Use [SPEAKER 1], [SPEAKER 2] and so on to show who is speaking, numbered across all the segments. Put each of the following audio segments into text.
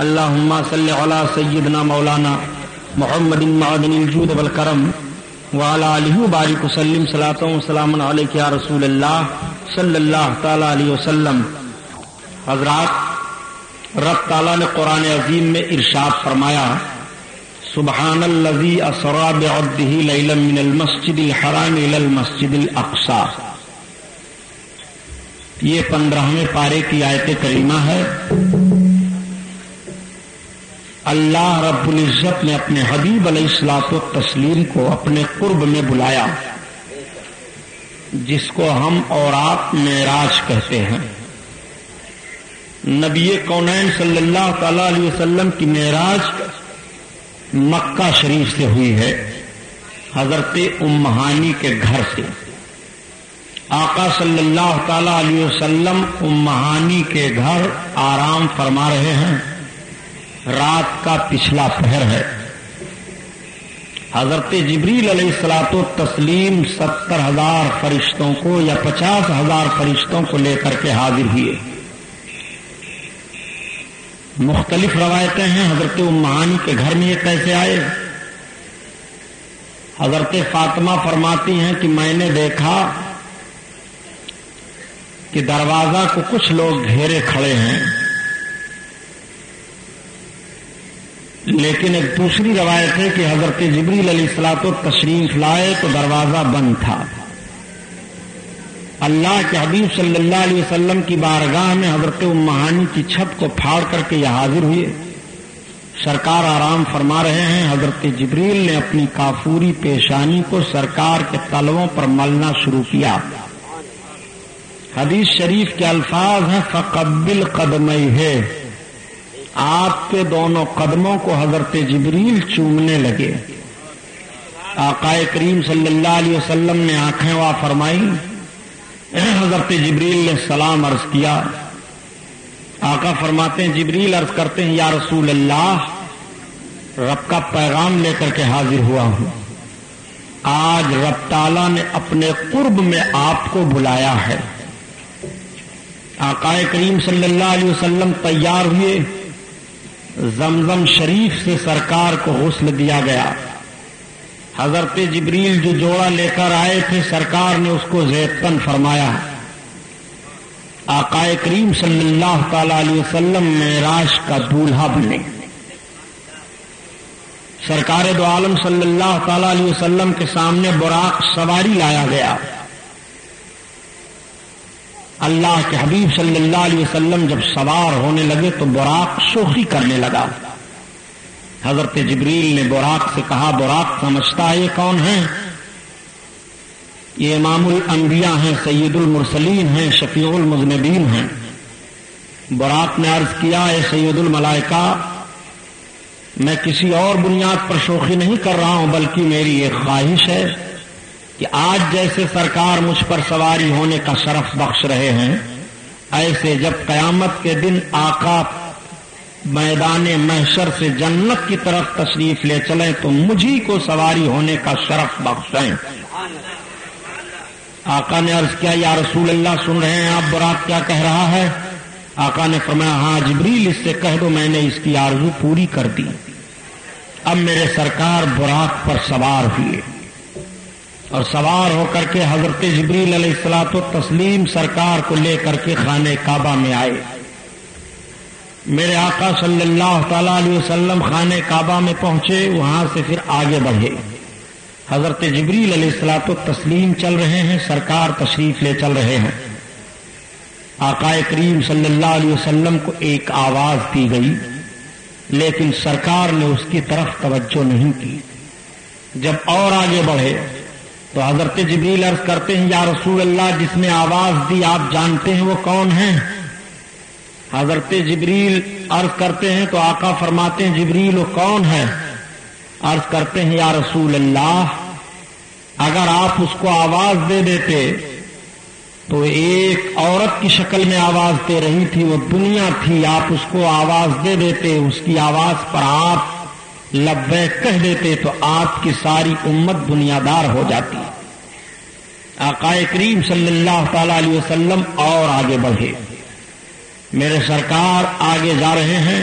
[SPEAKER 1] اللهم صل على سيدنا مولانا محمد معدن الجود والکرم وعلى آلہ وبارک وسلم صلاۃ و سلام علیک یا رسول اللہ صلی اللہ تعالی علیہ وسلم۔ حضرات، رب تعالیٰ نے قرآن عظیم میں ارشاد فرمایا، سبحان الذی اسری بعبدہ لیلا من المسجد الحرام الی المسجد الاقصی۔ یہ 15ویں پارے کی آیت کریمہ ہے۔ اللہ رب العزت نے اپنے حبیب علیہ الصلوۃ والتسلیم کو اپنے قرب میں بلایا، جس کو ہم اور آپ معراج کہتے ہیں۔ نبی کونین صلی اللہ تعالی علیہ وسلم کی معراج مکہ شریف سے ہوئی ہے، حضرت ام ہانی کے گھر سے۔ آقا صلی اللہ تعالی علیہ وسلم ام ہانی کے گھر آرام فرما رہے ہیں، رات کا پچھلا پہر ہے۔ حضرت جبریل علیہ الصلوۃ والتسلیم 70,000 فرشتوں کو یا 50,000 فرشتوں کو لے کر کے حاضر ہوئے۔ مختلف روایتیں ہیں حضرت ام ہانی کے گھر میں یہ کیسے آئے۔ حضرت فاطمہ فرماتی ہیں کہ میں نے دیکھا کہ دروازہ کو کچھ لوگ گھیرے کھڑے ہیں، لیکن ایک دوسری روایت ہے کہ حضرت جبریل علیہ الصلوۃ تشریف لائے تو دروازہ بند تھا۔ اللہ کے حبیب صلی اللہ علیہ وسلم کی بارگاہ میں حضرت ام ہانی کی چھت کو پھاڑ کر کے یہ حاضر ہوئے۔ سرکار آرام فرما رہے ہیں، حضرت جبریل نے اپنی کافوری پیشانی کو سرکار کے تلووں پر ملنا شروع کیا۔ حدیث شریف کے الفاظ ہیں، فقبل قدمیہ، آپ کے دونوں قدموں کو حضرت جبریل چومنے لگے۔ آقا کریم صلی اللہ علیہ وسلم نے آنکھیں وا فرمائی، حضرت جبریل نے سلام عرض کیا۔ آقا فرماتے ہیں، جبریل عرض کرتے ہیں، یا رسول اللہ، رب کا پیغام لے کر کے حاضر ہوا ہوں۔ آج رب تعالیٰ نے اپنے قرب میں آپ کو بلایا ہے۔ آقا کریم صلی اللہ علیہ وسلم تیار ہوئے، زمزم شریف سے سرکار کو غسل دیا گیا۔ حضرت جبریل جو جوڑا لے کر آئے تھے، سرکار نے اس کو زیتن فرمایا۔ آقا کریم صلی اللہ تعالی علیہ وسلم معراج کا دولہا بنے۔ سرکار دو عالم صلی اللہ تعالی علیہ وسلم کے سامنے براق سواری لایا گیا۔ اللہ کے حبیب صلی اللہ علیہ وسلم جب سوار ہونے لگے تو براق شوخی کرنے لگا۔ حضرت جبریل نے براق سے کہا، براق سمجھتا ہے یہ کون ہے؟ یہ امام الانبیاء ہیں، سید المرسلین ہیں، شفیع المذنبین ہیں۔ براق نے عرض کیا، اے سید الملائکہ، میں کسی اور بنیاد پر شوخی نہیں کر رہا ہوں، بلکہ میری ایک خواہش ہے کہ آج جیسے سرکار مجھ پر سواری ہونے کا شرف بخش رہے ہیں، ایسے جب قیامت کے دن آقا میدان محشر سے جنت کی طرف تشریف لے چلیں تو مجھی کو سواری ہونے کا شرف بخشیں۔ آقا نے عرض کیا، یا رسول اللہ، سن رہے ہیں آپ براق کیا کہہ رہا ہے؟ آقا نے فرمایا، ہاں جبریل، اس سے کہہ دو میں نے اس کی آرزو پوری کر دی۔ اب میرے سرکار براق پر سوار ہوئے اور سوار ہو کر کے حضرت جبریل علیہ الصلوۃ والتسلیم سرکار کو لے کر کے خانہ کعبہ میں آئے۔ میرے آقا صلی اللہ تعالی علیہ وسلم خانہ کعبہ میں پہنچے، وہاں سے پھر آگے بڑھے۔ حضرت جبریل علیہ الصلوۃ والتسلیم چل رہے ہیں، سرکار تشریف لے چل رہے ہیں۔ آقا کریم صلی اللہ علیہ وسلم کو ایک آواز دی گئی، لیکن سرکار نے اس کی طرف توجہ نہیں کی۔ جب اور آگے بڑھے تو حضرت جبریل عرض کرتے ہیں، یا رسول اللہ، جس نے آواز دی آپ جانتے ہیں وہ کون ہیں؟ حضرت جبریل عرض کرتے ہیں تو آقا فرماتے ہیں، جبریل وہ کون ہے؟ عرض کرتے ہیں، یا رسول اللہ، اگر آپ اس کو آواز دے دیتے تو ایک عورت کی شکل میں آواز دے رہی تھی، وہ دنیا تھی، آپ اس کو آواز دے دیتے، اس کی آواز پر آپ لبیک کہہ دیتے تو آپ کی ساری امت دنیا دار ہو جاتی۔ آقا کریم صلی اللہ تعالی علیہ وسلم اور آگے بڑھے۔ میرے سرکار آگے جا رہے ہیں،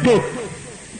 [SPEAKER 1] 2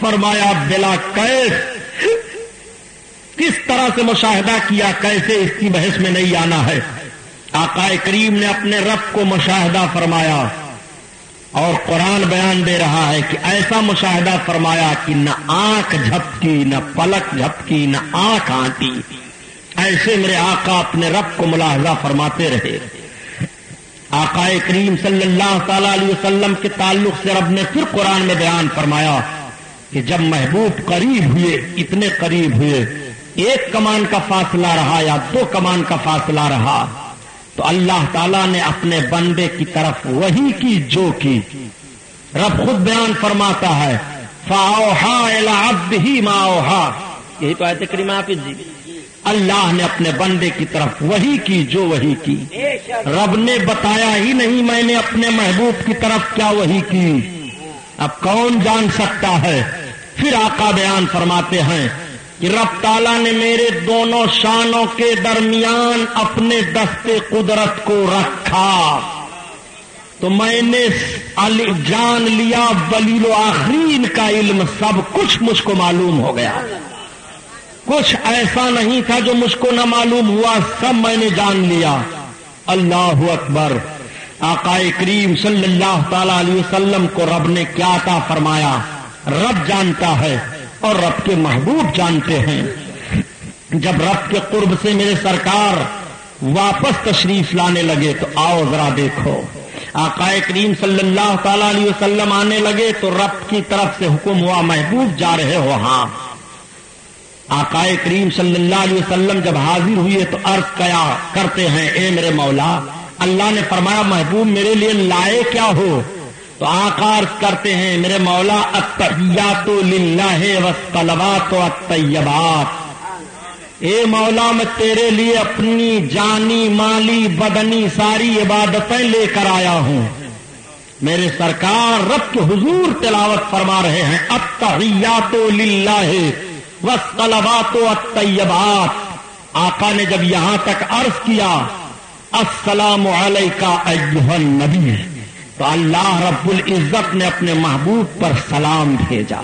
[SPEAKER 1] فرمایا بلا کیف، کس طرح سے مشاہدہ کیا، کیسے اس کی بحث میں نہیں آنا ہے۔ آقا کریم نے اپنے رب کو مشاہدہ فرمایا اور قرآن بیان دے رہا ہے کہ ایسا مشاہدہ فرمایا کہ نہ آنکھ جھپکی، نہ پلک جھپکی، نہ آنکھ آنٹی، ایسے میرے آقا اپنے رب کو ملاحظہ فرماتے رہے۔ آقا کریم صلی اللہ تعالی علیہ وسلم کے تعلق سے رب نے پھر قرآن میں بیان فرمایا کہ جب محبوب قریب ہوئے، اتنے قریب ہوئے، ایک کمان کا فاصلہ رہا یا 2 کمان کا فاصلہ رہا، تو اللہ تعالیٰ نے اپنے بندے کی طرف وحی کی جو کی۔ رب خود بیان فرماتا ہے فَأَوْحَىٰ إِلَىٰ عَبْدِهِ مَا أَوْحَىٰ، یہی تو آیت کریمہ حافظ جی، اللہ نے اپنے بندے کی طرف وحی کی جو وحی کی۔ رب نے بتایا ہی نہیں میں نے اپنے محبوب کی طرف کیا وحی کی، اب کون جان سکتا ہے۔ پھر آقا بیان فرماتے ہیں کہ رب تعالیٰ نے میرے دونوں شانوں کے درمیان اپنے دست قدرت کو رکھا، تو میں نے جان لیا ولیل آخرین کا علم، سب کچھ مجھ کو معلوم ہو گیا، کچھ ایسا نہیں تھا جو مجھ کو نہ معلوم ہوا، سب میں نے جان لیا۔ اللہ اکبر۔ آقا کریم صلی اللہ تعالی علیہ وسلم کو رب نے کیا عطا فرمایا، رب جانتا ہے اور رب کے محبوب جانتے ہیں۔ جب رب کے قرب سے میرے سرکار واپس تشریف لانے لگے تو آؤ ذرا دیکھو، آقا کریم صلی اللہ تعالی علیہ وسلم آنے لگے تو رب کی طرف سے حکم ہوا محبوب جا رہے ہو؟ ہاں۔ آقا کریم صلی اللہ علیہ وسلم جب حاضر ہوئے تو عرض کیا کرتے ہیں اے میرے مولا، اللہ نے فرمایا محبوب میرے لیے لائے کیا ہو؟ تو آقا عرض کرتے ہیں میرے مولا التحیات للہ والصلوات والطیبات، اے مولا میں تیرے لیے اپنی جانی مالی بدنی ساری عبادتیں لے کر آیا ہوں۔ میرے سرکار رب کے حضور تلاوت فرما رہے ہیں التحیات للہ والصلوات والطیبات۔ آقا نے جب یہاں تک عرض کیا السلام علیکہ ایھا النبی، تو اللہ رب العزت نے اپنے محبوب پر سلام بھیجا۔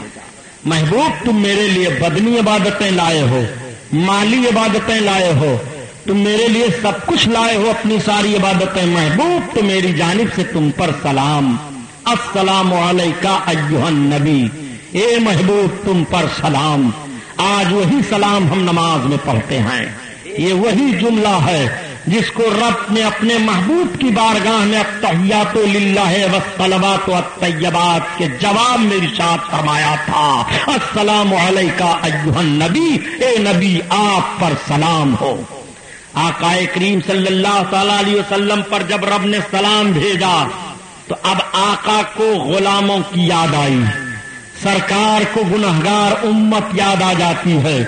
[SPEAKER 1] محبوب تم میرے لیے بدنی عبادتیں لائے ہو، مالی عبادتیں لائے ہو، تم میرے لیے سب کچھ لائے ہو اپنی ساری عبادتیں، محبوب تو میری جانب سے تم پر سلام، السلام علیکہ ایھا النبی، اے محبوب تم پر سلام۔ آج وہی سلام ہم نماز میں پڑھتے ہیں، یہ وہی جملہ ہے جس کو رب نے اپنے محبوب کی بارگاہ میں التحیات للہ والصلوات والطیبات کے جواب میں ارشاد فرمایا تھا السلام علیکہ ایھا النبی، اے نبی آپ پر سلام ہو۔ آقا کریم صلی اللہ تعالی علیہ وسلم پر جب رب نے سلام بھیجا تو اب آقا کو غلاموں کی یاد آئی، سرکار کو گنہگار امت یاد آ جاتی ہے۔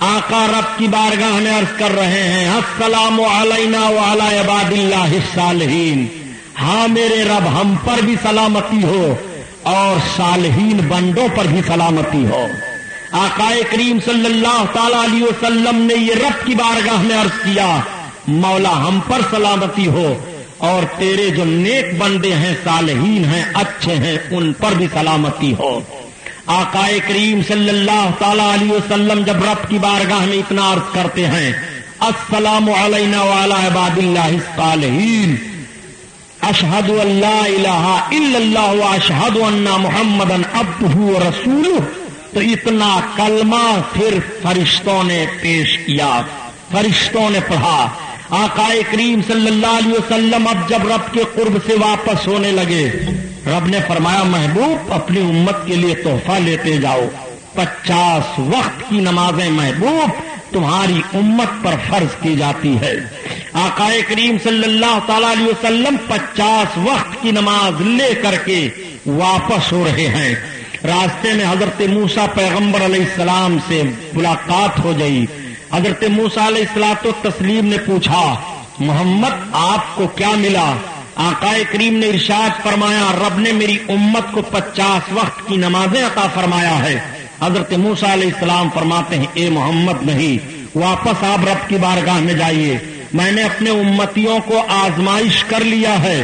[SPEAKER 1] آقا رب کی بارگاہ میں عرض کر رہے ہیں السلام علینا وعلی عباد اللہ الصالحین، ہاں میرے رب ہم پر بھی سلامتی ہو اور صالحین بندوں پر بھی سلامتی ہو۔ آقا کریم صلی اللہ تعالی علیہ وسلم نے یہ رب کی بارگاہ میں عرض کیا مولا ہم پر سلامتی ہو اور تیرے جو نیک بندے ہیں صالحین ہیں اچھے ہیں ان پر بھی سلامتی ہو۔ آقا کریم صلی اللہ تعالی علیہ وسلم جب رب کی بارگاہ میں اتنا عرض کرتے ہیں السلام علینا وعلی عباد اللہ الصالحین، اشہد ان لا الہ الا اللہ واشہد ان محمدا عبدہ ورسولہ، تو اتنا کلمہ پھر فرشتوں نے پیش کیا، فرشتوں نے پڑھا۔ آقا کریم صلی اللہ علیہ وسلم اب جب رب کے قرب سے واپس ہونے لگے، رب نے فرمایا محبوب اپنی امت کے لیے تحفہ لیتے جاؤ، 50 وقت کی نمازیں محبوب تمہاری امت پر فرض کی جاتی ہے۔ آقا کریم صلی اللہ تعالی علیہ وسلم 50 وقت کی نماز لے کر کے واپس ہو رہے ہیں۔ راستے میں حضرت موسیٰ پیغمبر علیہ السلام سے ملاقات ہو گئی۔ حضرت موسیٰ علیہ الصلوۃ والتسلیم نے پوچھا محمد آپ کو کیا ملا؟ آقا کریم نے ارشاد فرمایا رب نے میری امت کو 50 وقت کی نمازیں عطا فرمایا ہے۔ حضرت موسیٰ علیہ السلام فرماتے ہیں اے محمد نہیں، واپس آپ رب کی بارگاہ میں جائیے، میں نے اپنے امتیوں کو آزمائش کر لیا ہے،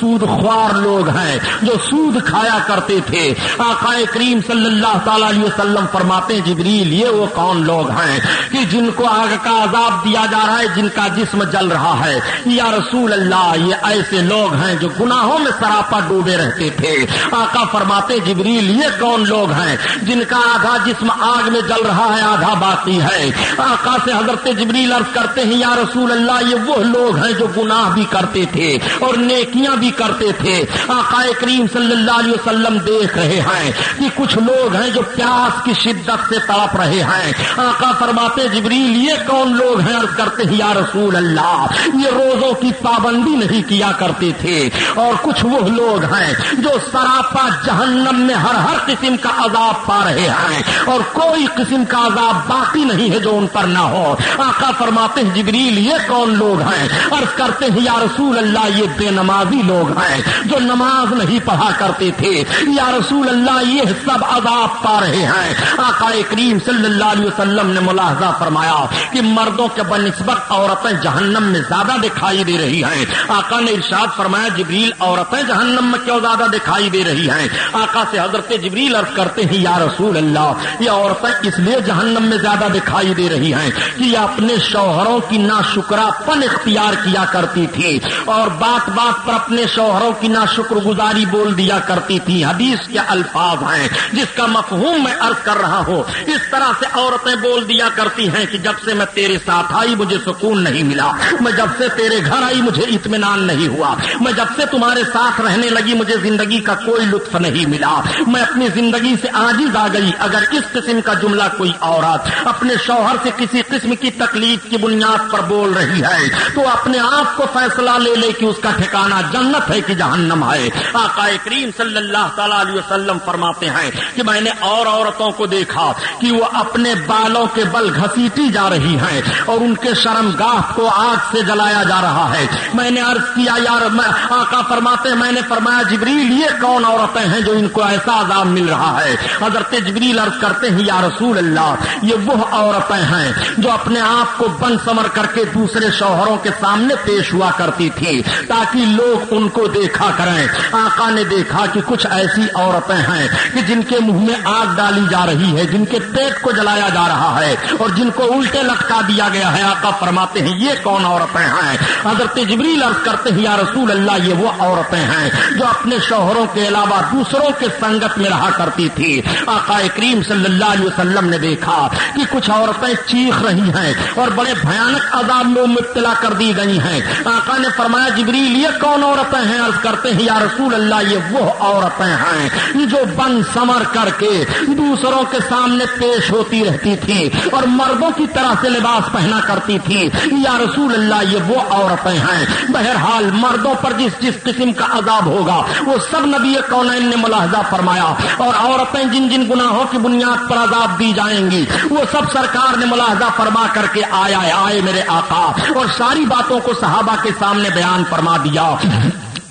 [SPEAKER 1] سود خوار لوگ ہیں جو سود کھایا کرتے تھے۔ آقا کریم صلی اللہ تعالی علیہ وسلم فرماتے ہیں جبریل یہ وہ کون لوگ ہیں کہ جن کو آگ کا عذاب دیا جا رہا ہے، جن کا جسم جل رہا ہے؟ یا رسول اللہ یہ ایسے لوگ ہیں جو گناہوں میں سراپا ڈوبے رہتے تھے۔ آقا فرماتے جبریل یہ کون لوگ ہیں جن کا آدھا جسم آگ میں جل رہا ہے آدھا باقی ہے؟ آقا سے حضرت جبریل عرض کرتے ہیں یا رسول اللہ یہ وہ لوگ ہیں جو گناہ بھی کرتے تھے اور نیکیاں بھی کرتے تھے۔ آقا کریم صلی اللہ علیہ وسلم دیکھ رہے ہیں کہ کچھ لوگ ہیں جو پیاس کی شدت سے تڑپ رہے ہیں۔ آقا فرماتے جبریل یہ کون لوگ ہیں؟ عرض کرتے ہیں یا رسول اللہ یہ روزوں کی پابندی نہیں کیا کرتے تھے۔ اور کچھ وہ لوگ ہیں جو سراپا جہنم میں ہر قسم کا عذاب پا رہے ہیں اور کوئی قسم کا عذاب باقی نہیں ہے جو ان پر نہ ہو۔ آقا فرماتے ہیں جبریل یہ کون لوگ ہیں؟ عرض کرتے ہیں یا رسول اللہ یہ بے نمازی لوگ ہیں جو نماز نہیں پڑھا کرتے تھے۔ یا رسول اللہ یہ سب عذاب پا رہے ہیں۔ آقا کریم صلی اللہ علیہ وسلم نے ملاحظہ فرمایا کہ مردوں کے بنسبت عورتیں جہنم میں زیادہ دکھائی دے رہی ہیں۔ آقا نے ارشاد فرمایا جبریل عورتیں جہنم میں کیوں زیادہ دکھائی دے رہی ہیں؟ آقا سے حضرت جبریل عرض کرتے ہیں یا رسول اللہ یہ عورتیں اس لیے جہنم میں زیادہ دکھائی دے رہی ہیں کہ یہ اپنے شوہروں کی ناشکرا پن اختیار کیا کرتی تھی اور بات بات پر اپنے شوہروں کی ناشکر گزاری بول دیا کرتی تھی۔ حدیث کے الفاظ ہیں جس کا مفہوم میں عرض کر رہا ہوں۔ اس طرح سے عورتیں بول دیا کرتی ہیں کہ جب سے میں تیرے ساتھ آئی مجھے سکون نہیں ملا، میں جب سے تیرے گھر آئی مجھے اطمینان نہیں ہوا، میں جب سے تمہارے ساتھ رہنے لگی مجھے زندگی کا کوئی لطف نہیں ملا، میں اپنی زندگی سے عاجز آ گئی۔ اگر اس قسم کا جملہ کوئی عورت اپنے شوہر سے کسی قسم کی تکلیف کی بنیاد پر بول رہی ہے تو اپنے آپ کو فیصلہ لے لے کہ اس کا ٹھکانہ جنت ہے کہ جہنم ہے۔ آقا کریم صلی اللہ تعالی علیہ وسلم فرماتے ہیں کہ میں نے اور عورتوں کو دیکھا کہ وہ اپنے بالوں کے بل گھسیٹی جا رہی ہیں اور ان کے شرمگاہ کو آگ سے جلایا جا رہا ہے۔ میں نے عرض کیا یار آقا فرماتے ہیں میں نے فرمایا جبریل یہ کون عورتیں ہیں جو ان کو ایسا عذاب مل رہا ہے؟ حضرت جبریل عرض کرتے ہیں یا رسول اللہ یہ وہ عورتیں ہیں جو اپنے آپ کو بن سمر کر کے دوسرے شوہروں کے سامنے پیش ہوا کرتی تھی تاکہ لوگ ان کو دیکھا کریں۔ آقا نے دیکھا کہ کچھ ایسی عورتیں ہیں کہ جن کے منہ میں آگ ڈالی جا رہی ہے، جن کے پیٹ کو جلایا جا رہا ہے اور جن کو الٹے لٹکا دیا گیا ہے۔ آقا فرماتے ہیں یہ کون عورتیں ہیں؟ حضرت جبریل عرض کرتے ہیں یا رسول اللہ یہ وہ عورتیں ہیں جو اپنے شوہروں کے علاوہ دوسروں کے سنگت میں رہا کرتی تھی۔ آقا کریم صلی اللہ علیہ وسلم نے دیکھا کہ کچھ عورتیں چیخ رہی ہیں اور بڑے بھیانک عذاب میں مبتلا کر دی گئی ہیں۔ آقا نے فرمایا جبریل یہ کون عورتیں ہیں؟ عرض کرتے ہیں یا رسول اللہ یہ وہ عورتیں ہیں جو بن سمر کر کے دوسروں کے سامنے پیش ہوتی رہتی تھی اور مردوں کی طرح سے لباس پہنا کرتی تھی۔ یا رسول اللہ یہ وہ عورتیں ہیں۔ بہرحال مردوں پر جس قسم کا عذاب ہوگا وہ سب نبی کونین نے ملاحظہ فرمایا اور عورتیں جن جن گناہوں کی بنیاد پر عذاب دی جائیں گی وہ سب سرکار نے ملاحظہ فرما کر کے آئے میرے آقا اور ساری باتوں کو صحابہ کے سامنے بیان فرما دیا۔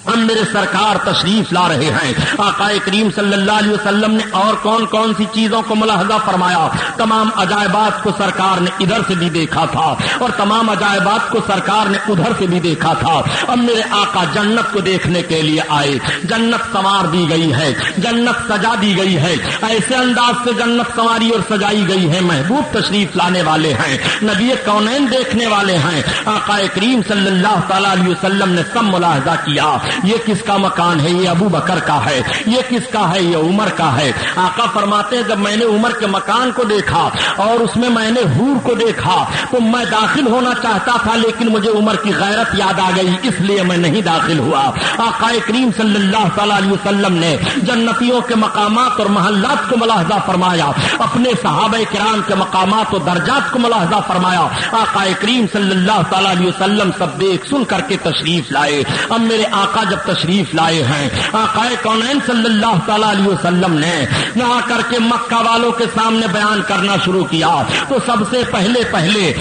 [SPEAKER 1] ہم میرے سرکار تشریف لا رہے ہیں۔ آقا کریم صلی اللہ علیہ وسلم نے اور کون کون سی چیزوں کو ملاحظہ فرمایا؟ تمام عجائبات کو سرکار نے ادھر سے بھی دیکھا تھا اور تمام عجائبات کو سرکار نے ادھر سے بھی دیکھا تھا۔ اب میرے آقا جنت کو دیکھنے کے لیے آئے۔ جنت سنوار دی گئی ہے، جنت سجا دی گئی ہے، ایسے انداز سے جنت سنواری اور سجائی گئی ہے۔ محبوب تشریف لانے والے ہیں، نبی کونین دیکھنے والے ہیں۔ آقا کریم صلی اللہ تعالی علیہ وسلم نے سب ملاحظہ کیا یہ کس کا مکان ہے؟ یہ ابو بکر کا ہے۔ یہ کس کا ہے؟ یہ عمر کا ہے۔ آقا فرماتے ہیں جب میں نے عمر کے مکان کو دیکھا اور اس میں میں نے حور کو دیکھا تو میں داخل ہونا چاہتا تھا لیکن مجھے عمر کی غیرت یاد آ گئی اس لیے میں نہیں داخل ہوا۔ آقا کریم صلی اللہ تعالی علیہ وسلم نے جنتیوں کے مقامات اور محلات کو ملاحظہ فرمایا، اپنے صحابہ کرام کے مقامات و درجات کو ملاحظہ فرمایا۔ آقا کریم صلی اللہ تعالی علیہ وسلم سب دیکھ سن کر کے تشریف لائے۔ اب میرے آقا آقا جب تشریف لائے ہیں، آقا کونین صلی اللہ تعالی علیہ وسلم نے نہ کر کے مکہ والوں کے سامنے بیان کرنا شروع کیا تو سب سے پہلے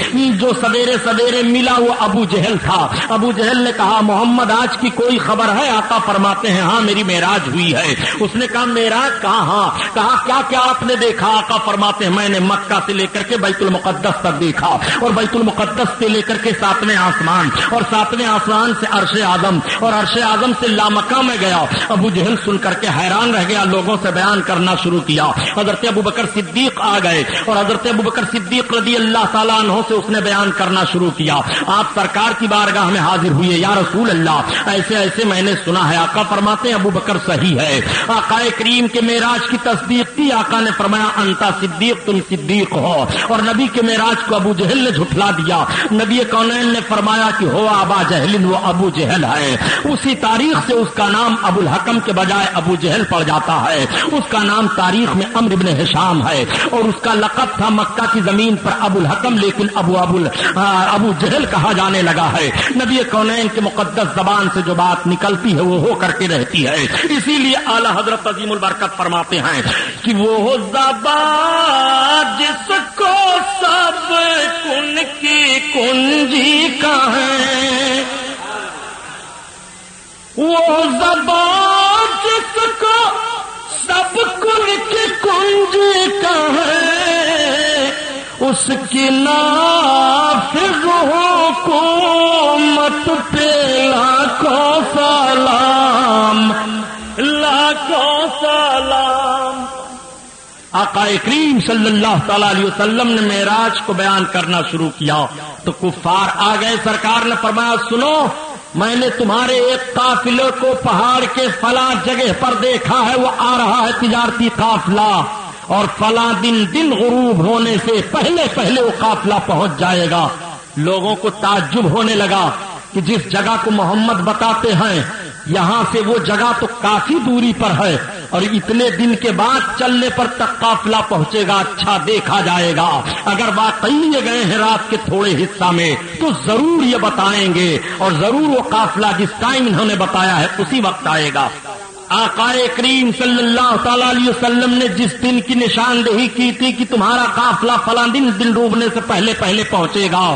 [SPEAKER 1] جو سویرے سویرے ملا وہ ابو جہل تھا۔ ابو جہل نے کہا محمد آج کی کوئی خبر ہے؟ آقا فرماتے ہیں ہاں میری معراج ہوئی ہے۔ اس نے کہا معراج کہاں؟ ہاں۔ کہا کیا کیا آپ نے دیکھا؟ آقا فرماتے ہیں میں نے مکہ سے لے کر کے بیت المقدس تک دیکھا، اور بیت المقدس سے لے کر کے 7ویں آسمان، اور 7ویں آسمان سے عرش اعظم، اور عرش اعظم سے لامکہ میں گیا۔ ابو جہل سن کر کے حیران رہ گیا، لوگوں سے بیان کرنا شروع کیا۔ حضرت ابوبکر صدیق آ گئے اور حضرت ابوبکر صدیق رضی اللہ تعالیٰ عنہ سے اس نے بیان کرنا شروع کیا۔ آپ سرکار کی بارگاہ میں حاضر ہوئے، یا رسول اللہ ایسے ایسے میں نے سنا ہے۔ آقا فرماتے ہیں ابوبکر صحیح ہے، آقا کریم کے معراج کی تصدیق کی۔ آقا نے فرمایا انتا صدیق، تم صدیق ہو، اور نبی کے معراج کو ابو جہل نے جھٹلا دیا۔ نبی کونین نے فرمایا کہ ہو ابا جہل، وہ ابو جہل ہے۔ اسی تاریخ سے اس کا نام ابو الحکم کے بجائے ابو جہل پڑ جاتا ہے۔ اس کا نام تاریخ میں عمرو بن ہشام ہے، اور اس کا لقب تھا مکہ کی زمین پر ابو الحکم، لیکن ابو جہل کہا جانے لگا ہے۔ نبی کونین کے مقدس زبان سے جو بات نکلتی ہے وہ ہو کر کے رہتی ہے۔ اسی لیے اعلی حضرت عظیم البرکت فرماتے ہیں کہ وہ زبان جس کو سب کن کی کنجی کا ہے، وہ زبان جس کو سب کن کی کنجی کا ہے، اس کی نافذ حکومت پہ لاکھوں سلام، لاکھوں سلام۔ آقا کریم صلی اللہ تعالی علیہ وسلم نے معراج کو بیان کرنا شروع کیا تو کفار آ گئے۔ سرکار نے فرمایا سنو، میں نے تمہارے ایک قافلے کو پہاڑ کے فلاں جگہ پر دیکھا ہے، وہ آ رہا ہے تجارتی قافلہ، اور فلاں دن غروب ہونے سے پہلے وہ قافلہ پہنچ جائے گا۔ لوگوں کو تعجب ہونے لگا کہ جس جگہ کو محمد بتاتے ہیں یہاں سے وہ جگہ تو کافی دوری پر ہے، اور اتنے دن کے بعد چلنے پر تک قافلہ پہنچے گا، اچھا دیکھا جائے گا۔ اگر واقعی یہ گئے ہیں رات کے تھوڑے حصہ میں تو ضرور یہ بتائیں گے، اور ضرور وہ قافلہ جس ٹائم انہوں نے بتایا ہے اسی وقت آئے گا۔ آقا کریم صلی اللہ تعالی علیہ وسلم نے جس دن کی نشاندہی کی تھی کہ تمہارا قافلہ فلاں دن ڈوبنے سے پہلے پہنچے گا،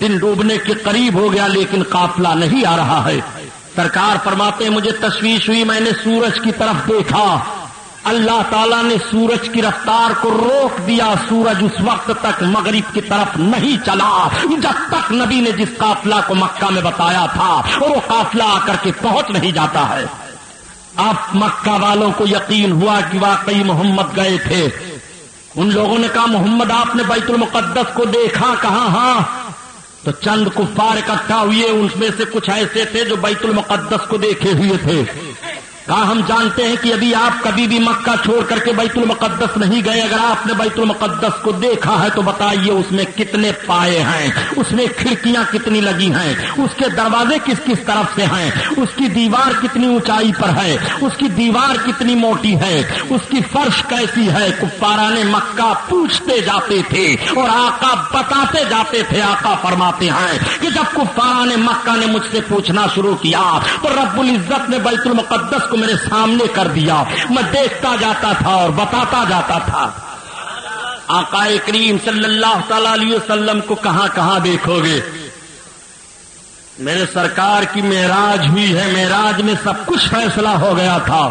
[SPEAKER 1] دن ڈوبنے کے قریب ہو گیا لیکن قافلہ نہیں آ رہا ہے۔ سرکار فرماتے ہیں مجھے تشویش ہوئی، میں نے سورج کی طرف دیکھا، اللہ تعالیٰ نے سورج کی رفتار کو روک دیا۔ سورج اس وقت تک مغرب کی طرف نہیں چلا جب تک نبی نے جس قافلہ کو مکہ میں بتایا تھا اور وہ قافلہ آ کر کے پہنچ نہیں جاتا ہے۔ اب مکہ والوں کو یقین ہوا کہ واقعی محمد گئے تھے۔ ان لوگوں نے کہا محمد آپ نے بیت المقدس کو دیکھا؟ کہا ہاں۔ تو چند کفار اکٹھا ہوئے، ان میں سے کچھ ایسے تھے جو بیت المقدس کو دیکھے ہوئے تھے۔ کہا ہم جانتے ہیں کہ ابھی آپ کبھی بھی مکہ چھوڑ کر کے بیت المقدس نہیں گئے، اگر آپ نے بیت المقدس کو دیکھا ہے تو بتائیے اس میں کتنے پائے ہیں، اس میں کھڑکیاں کتنی لگی ہیں، اس کے دروازے کس کس طرف سے ہیں، اس کی دیوار کتنی اونچائی پر ہے، اس کی دیوار کتنی موٹی ہے، اس کی فرش کیسی ہے۔ کفاران مکہ پوچھتے جاتے تھے اور آقا بتاتے جاتے تھے۔ آقا فرماتے ہیں کہ جب کفاران مکہ نے مجھ سے پوچھنا شروع کیا تو رب العزت نے بیت المقدس کو میرے سامنے کر دیا، میں دیکھتا جاتا تھا اور بتاتا جاتا تھا۔ آقا کریم صلی اللہ تعالی علیہ وسلم کو کہاں کہاں دیکھو گے؟ میرے سرکار کی معراج ہوئی ہے، معراج میں سب کچھ فیصلہ ہو گیا تھا،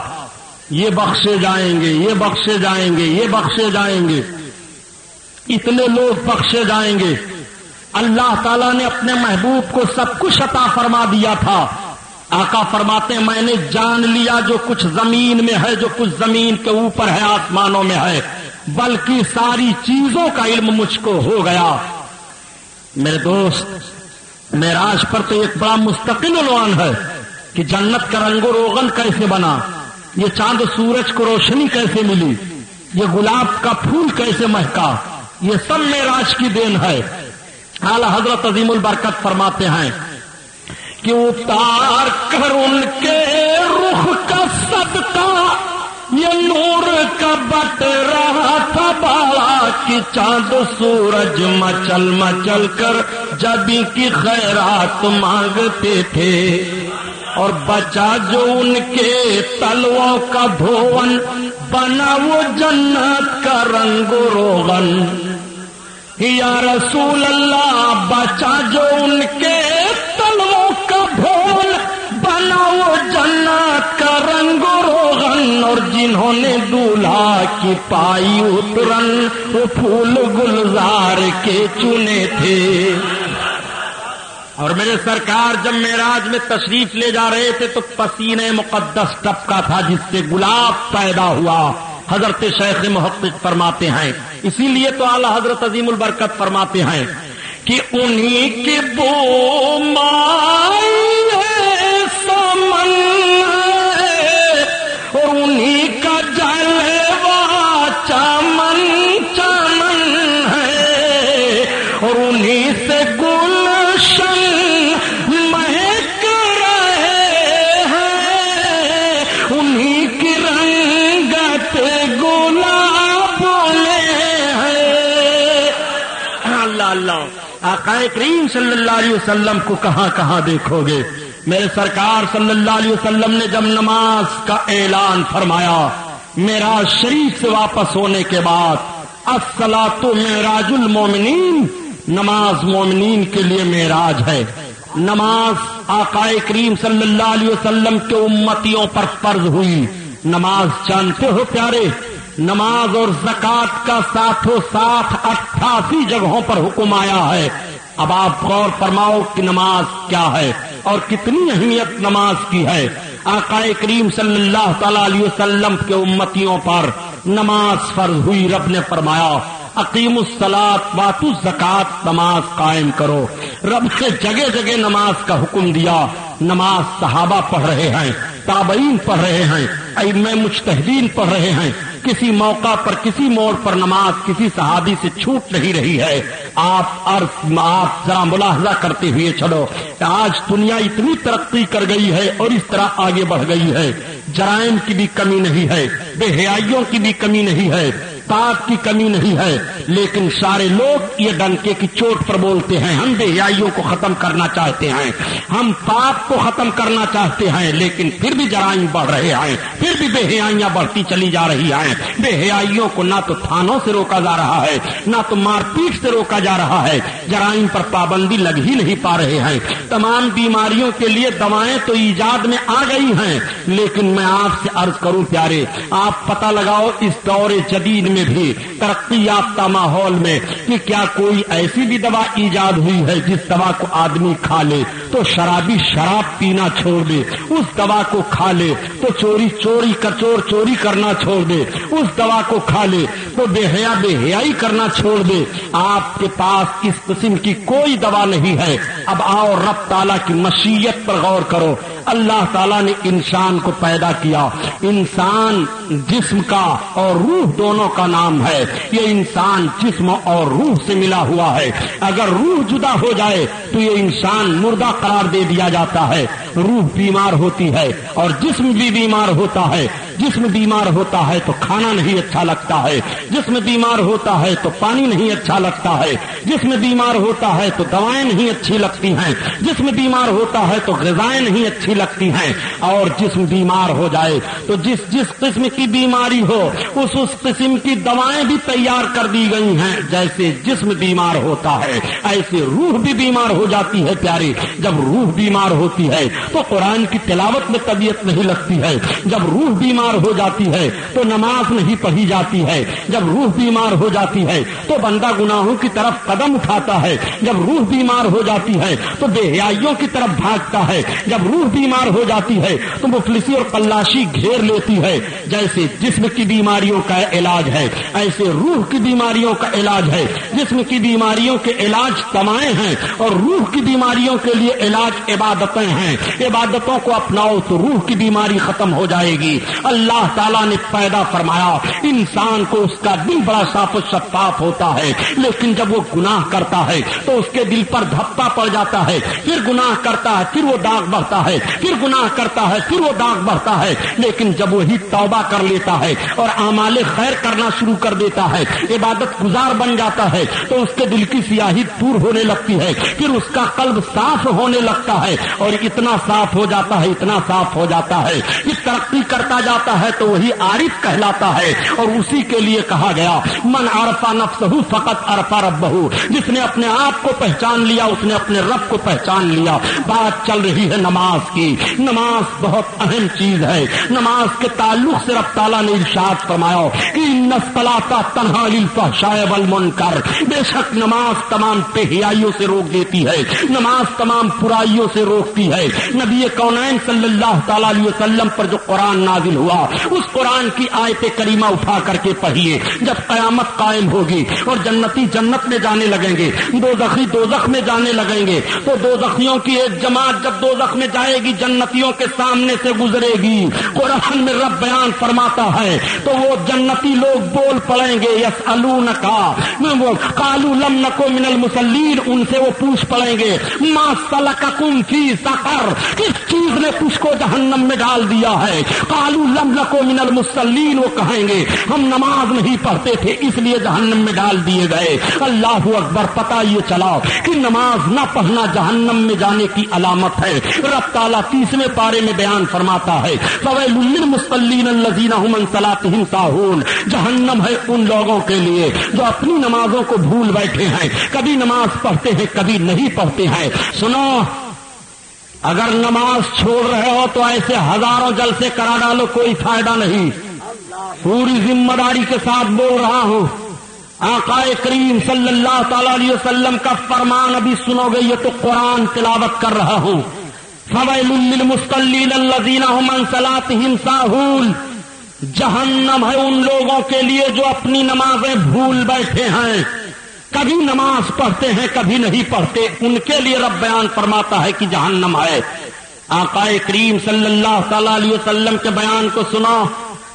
[SPEAKER 1] یہ بخشے جائیں گے، یہ بخشے جائیں گے، یہ بخشے جائیں گے، اتنے لوگ بخشے جائیں گے۔ اللہ تعالیٰ نے اپنے محبوب کو سب کچھ عطا فرما دیا تھا۔ آقا فرماتے ہیں میں نے جان لیا جو کچھ زمین میں ہے، جو کچھ زمین کے اوپر ہے، آسمانوں میں ہے، بلکہ ساری چیزوں کا علم مجھ کو ہو گیا۔ میرے دوست معراج پر تو ایک بڑا مستقل عنوان ہے کہ جنت کا رنگ و روغن کیسے بنا، یہ چاند سورج کو روشنی کیسے ملی، یہ گلاب کا پھول کیسے مہکا، یہ سب معراج کی دین ہے۔ اعلیٰ حضرت عظیم البرکت فرماتے ہیں کہ اتار کر ان کے رخ کا صدقہ یہ نور کا بٹ رہا تھا بالا کہ چاند سورج مچل مچل کر جبی کی خیرات مانگتے تھے۔ اور بچا جو ان کے تلووں کا دھون، بنا وہ جنت کا رنگ و روغن۔ یا رسول اللہ بچا جو ان کے تلووں کا دھون، بنا وہ جنت کا رنگ و روغن۔ اور جنہوں نے دولہا کی پائی اترن، وہ پھول گلزار کے چنے تھے۔ اور میرے سرکار جب معراج میں تشریف لے جا رہے تھے تو پسینے مقدس ٹپکا تھا جس سے گلاب پیدا ہوا۔ حضرت شیخ محقق فرماتے ہیں، اسی لیے تو اعلی حضرت عظیم البرکت فرماتے ہیں کہ انہی کی بو مائی ہے سمن ہے، اور انہی کا جلوہ چمن چمن ہے، اور انہی سے گلشن مہک رہے ہیں، انہی کی رنگت گلاب ہیں۔ اللہ اللہ، آقا کریم صلی اللہ علیہ وسلم کو کہاں کہاں دیکھو گے۔ میرے سرکار صلی اللہ علیہ وسلم نے جب نماز کا اعلان فرمایا معراج شریف سے واپس ہونے کے بعد، الصلاۃ معراج المومنین، نماز مومنین کے لیے معراج ہے۔ نماز آقا کریم صلی اللہ علیہ وسلم کے امتیوں پر فرض ہوئی۔ نماز جانتے ہو پیارے، نماز اور زکوٰۃ کا ساتھوں ساتھ 88 جگہوں پر حکم آیا ہے۔ اب آپ غور فرماؤ کہ نماز کیا ہے اور کتنی اہمیت نماز کی ہے۔ آقا کریم صلی اللہ تعالی علیہ وسلم کے امتیوں پر نماز فرض ہوئی۔ رب نے فرمایا اقیموا الصلاۃ واتوا الزکوٰۃ، نماز قائم کرو۔ رب نے جگہ جگہ نماز کا حکم دیا۔ نماز صحابہ پڑھ رہے ہیں، تابعین پڑھ رہے ہیں، ائمہ مجتہدین پڑھ رہے ہیں۔ کسی موقع پر کسی موڑ پر نماز کسی صحابی سے چھوٹ نہیں رہی ہے۔ آپ ذرا ملاحظہ کرتے ہوئے چلو، آج دنیا اتنی ترقی کر گئی ہے اور اس طرح آگے بڑھ گئی ہے، جرائم کی بھی کمی نہیں ہے، بے حیائیوں کی بھی کمی نہیں ہے، پاک کی کمی نہیں ہے، لیکن سارے لوگ یہ ڈنکے کی چوٹ پر بولتے ہیں ہم بے حیائیوں کو ختم کرنا چاہتے ہیں، ہم پاک کو ختم کرنا چاہتے ہیں، لیکن پھر بھی جرائم بڑھ رہے ہیں، پھر بھی بے حیائیاں بڑھتی چلی جا رہی ہیں۔ بے حیائیوں کو نہ تو تھانوں سے روکا جا رہا ہے، نہ تو مار پیٹ سے روکا جا رہا ہے، جرائم پر پابندی لگ ہی نہیں پا رہے ہیں۔ تمام بیماریوں کے لیے دوائیں تو ایجاد میں آ گئی ہیں، لیکن میں آپ سے عرض کروں پیارے، آپ پتہ لگاؤ اس دور جدید میں بھی ترقی یافتہ ماحول میں کہ کیا کوئی ایسی بھی دوا ایجاد ہوئی ہے جس دوا کو آدمی کھا لے تو شرابی شراب پینا چھوڑ دے، اس دوا کو کھا لے تو چوری کرنا چھوڑ دے، اس دوا کو کھا لے تو بے حیائی کرنا چھوڑ دے۔ آپ کے پاس اس قسم کی کوئی دوا نہیں ہے۔ اب آؤ رب تعالیٰ کی مشیت پر غور کرو۔ اللہ تعالیٰ نے انسان کو پیدا کیا، انسان جسم کا اور روح دونوں کا نام ہے۔ یہ انسان جسم اور روح سے ملا ہوا ہے، اگر روح جدا ہو جائے تو یہ انسان مردہ قرار دے دیا جاتا ہے۔ روح بیمار ہوتی ہے اور جسم بھی بیمار ہوتا ہے۔ جسم بیمار ہوتا ہے تو کھانا نہیں اچھا لگتا ہے، جسم بیمار ہوتا ہے تو پانی نہیں اچھا لگتا ہے، جسم بیمار ہوتا ہے تو دوائیں نہیں اچھی لگتی ہیں، جسم بیمار ہوتا ہے تو غذائیں نہیں اچھی لگتی ہیں، اور جسم بیمار ہو جائے تو جس قسم کی بیماری ہو اس قسم کی دوائیں بھی تیار کر دی گئی ہیں۔ جیسے جسم بیمار ہوتا ہے ایسے روح بھی بیمار ہو جاتی ہے پیارے۔ جب روح بیمار ہوتی ہے تو قرآن کی تلاوت میں طبیعت نہیں لگتی ہے، جب روح بیمار ہو جاتی ہے تو نماز نہیں پڑھی جاتی ہے، جب روح بیمار ہو جاتی ہے تو بندہ گناہوں کی طرف قدم اٹھاتا ہے، جب روح بیمار ہو جاتی ہے تو بے حیائیوں کی طرف بھاگتا ہے، جب روح بیمار ہو جاتی ہے تو مفلسی اور قلاشی گھیر لیتی ہے۔ جیسے جسم کی بیماریوں کا علاج ہے ایسے روح کی بیماریوں کا علاج ہے۔ جسم کی بیماریوں کے علاج دمائیں ہیں اور روح کی بیماریوں کے لیے علاج عبادتیں ہیں۔ عبادتوں کو اپناؤ تو روح کی بیماری ختم ہو جائے گی۔ اللہ تعالیٰ نے پیدا فرمایا انسان کو، اس کا دل بڑا صاف و شفاف ہوتا ہے، لیکن جب وہ گناہ کرتا ہے تو اس کے دل پر دھپا پڑ جاتا ہے، پھر گناہ کرتا ہے، پھر وہ داغ بڑھتا ہے، پھر گناہ کرتا ہے، پھر وہ داغ بڑھتا ہے۔ لیکن جب وہی توبہ کر لیتا ہے اور اعمال خیر کرنا شروع کر دیتا ہے، عبادت گزار بن جاتا ہے، تو اس کے دل کی سیاہی دور ہونے لگتی ہے، پھر اس کا قلب صاف ہونے لگتا ہے، اور اتنا صاف ہو جاتا ہے، اتنا صاف ہو جاتا ہے کہ ترقی کرتا جاتا ہے تو وہی عارف کہلاتا ہے. اور اسی کے لیے کہا گیا من عرف نفسہ فقط عرف ربہ، جس نے اپنے آپ کو پہچان لیا اس نے اپنے رب کو پہچان لیا. بات چل رہی ہے نماز کی. نماز بہت اہم چیز ہے. نماز کے تعلق سے رب تعالیٰ نے ارشاد فرمایا کہ ان الصلاۃ تنہی عن الفحشاء والمنکر، بے شک نماز تمام بےحیائیوں سے روک دیتی ہے، نماز تمام برائیوں سے روکتی ہے. نبی کونین صلی اللہ تعالیٰ علیہ وسلم پر جو قرآن نازل ہوا اس قرآن کی آیت کریمہ اٹھا کر کے پڑھیے. جب قیامت قائم ہوگی اور جنتی جنت میں جانے لگیں گے، دوزخی دوزخ میں جانے لگیں گے، تو دوزخیوں کی ایک جماعت جب دوزخ میں جائے گی جنتیوں کے سامنے سے گزرے گی. قرآن میں رب بیان فرماتا ہے تو وہ جنتی لوگ بول پڑیں گے یسألونک قالوا لم نکن من المصلین، ان سے وہ پوچھ پڑیں گے ما سلککم فی سقر، کس چیز نے تجھ کو جہنم میں ڈال دیا ہے. قالوا لم نکن من المصلین، وہ کہیں گے ہم نماز نہیں پڑھتے تھے اس لیے جہنم میں ڈال دیے گئے. اللہ اکبر. پتہ یہ چلا کہ نماز نہ پڑھنا جہنم میں جانے کی علامت ہے. رب تعالیٰ 30ویں پارے میں بیان فرماتا ہے فویل للمصلین الذین هم عن صلاتهم ساہون، جہنم ہے ان لوگوں کے لیے جو اپنی نمازوں کو بھول بیٹھے ہیں، کبھی نماز پڑھتے ہیں کبھی نہیں پڑھتے ہیں. سنو، اگر نماز چھوڑ رہے ہو تو ایسے ہزاروں جلسے کرا ڈالو، کوئی فائدہ نہیں. پوری ذمہ داری کے ساتھ بول رہا ہوں. آقا کریم صلی اللہ تعالی علیہ وسلم کا فرمان ابھی سنو گے، یہ تو قرآن تلاوت کر رہا ہوں. فویل للمصلین الذین هم عن صلاتهم ساہون، جہنم ہے ان لوگوں کے لیے جو اپنی نمازیں بھول بیٹھے ہیں، کبھی نماز پڑھتے ہیں کبھی نہیں پڑھتے. ان کے لیے رب بیان فرماتا ہے کہ جہنم ہے. آقا کریم صلی اللہ تعالی علیہ وسلم کے بیان کو سنو.